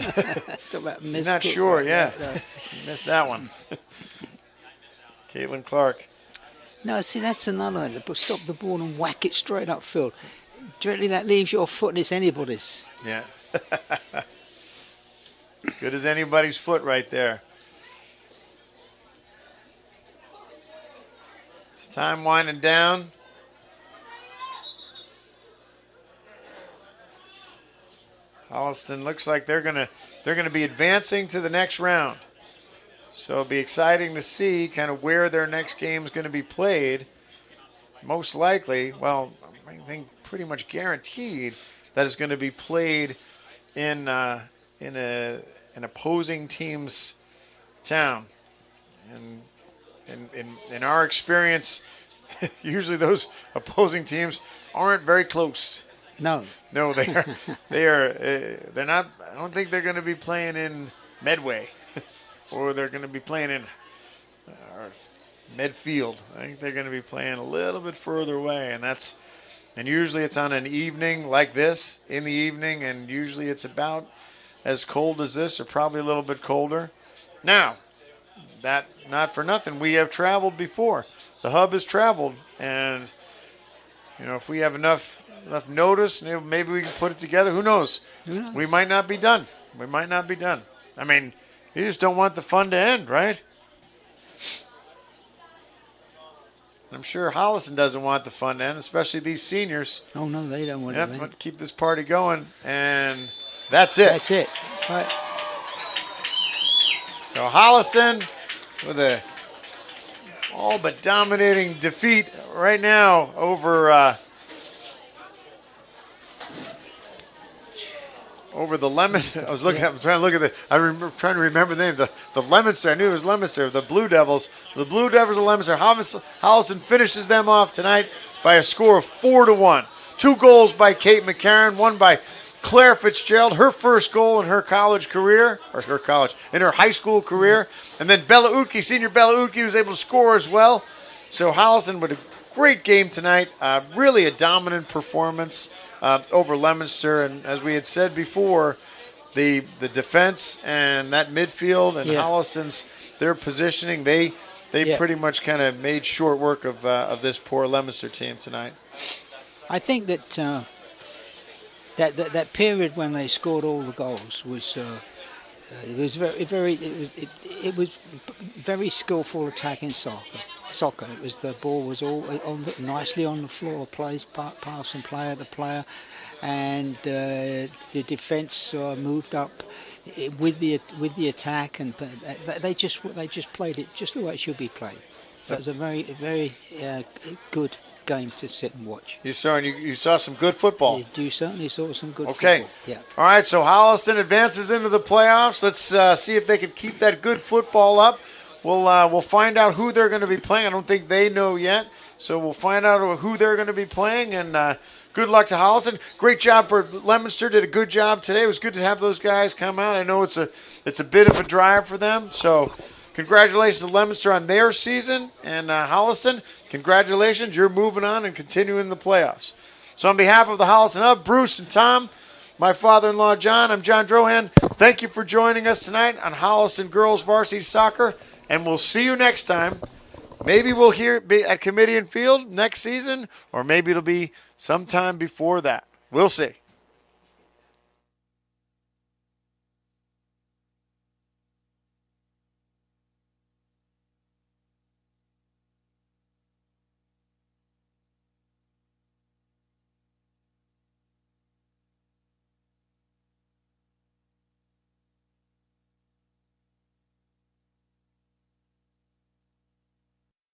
She's not sure, yeah. Missed that one. Caitlin Clark. No, see, that's another one. Stop the ball and whack it straight upfield. Directly that leaves your foot and it's anybody's. Yeah. As good as anybody's foot right there. It's time winding down. Holliston looks like they're gonna be advancing to the next round. So it'll be exciting to see kind of where their next game is going to be played. Most likely, I think pretty much guaranteed that it's going to be played in an opposing team's town. And in our experience, usually those opposing teams aren't very close. No, they are. They're not. I don't think they're going to be playing in Medway, or they're going to be playing in Medfield. I think they're going to be playing a little bit further away, and usually it's on an evening like this in the evening, and usually it's about as cold as this, or probably a little bit colder. Now, that not for nothing, we have traveled before. The hub has traveled, and if we have enough notice, maybe we can put it together. Who knows? We might not be done. You just don't want the fun to end, right? I'm sure Holliston doesn't want the fun to end, especially these seniors. Oh, no, they don't want to end. But keep this party going, and that's it. That's it. Right. So Holliston with a all but dominating defeat right now over over the Leominster. I was looking. I'm trying to look at the. Trying to remember the name. The Leominster. I knew it was Leominster. The Blue Devils. The Blue Devils of Leominster. Holliston finishes them off tonight by a score of 4-1. 2 goals by Kate McCarron. 1 by Claire Fitzgerald. Her first goal in her college career, in her high school career, and then Bella Utke, senior Bella Utke, was able to score as well. So Holliston with a great game tonight. Really a dominant performance over Leominster, and as we had said before, the defense and that midfield and Holliston's their positioning, they pretty much kind of made short work of this poor Leominster team tonight. I think that that period when they scored all the goals was it was very skillful attacking soccer. It was the ball was all nicely on the floor, plays pass from player to player, and the defence moved up with the attack, and they just played it just the way it should be played. So it was a very good game to sit and watch. You saw some good football. You certainly saw some good football. Yeah. All right, so Holliston advances into the playoffs. Let's see if they can keep that good football up. We'll find out who they're going to be playing. I don't think they know yet, so we'll find out who they're going to be playing, and good luck to Holliston. Great job for Leominster. Did a good job today. It was good to have those guys come out. I know it's a bit of a drive for them, so congratulations to Leominster on their season, and Holliston, congratulations. You're moving on and continuing the playoffs. So on behalf of the Holliston Hub, Bruce and Tom, my father-in-law John, I'm John Drohan. Thank you for joining us tonight on Holliston Girls Varsity Soccer, and we'll see you next time. Maybe we'll be at Kamitian Field next season, or maybe it'll be sometime before that. We'll see.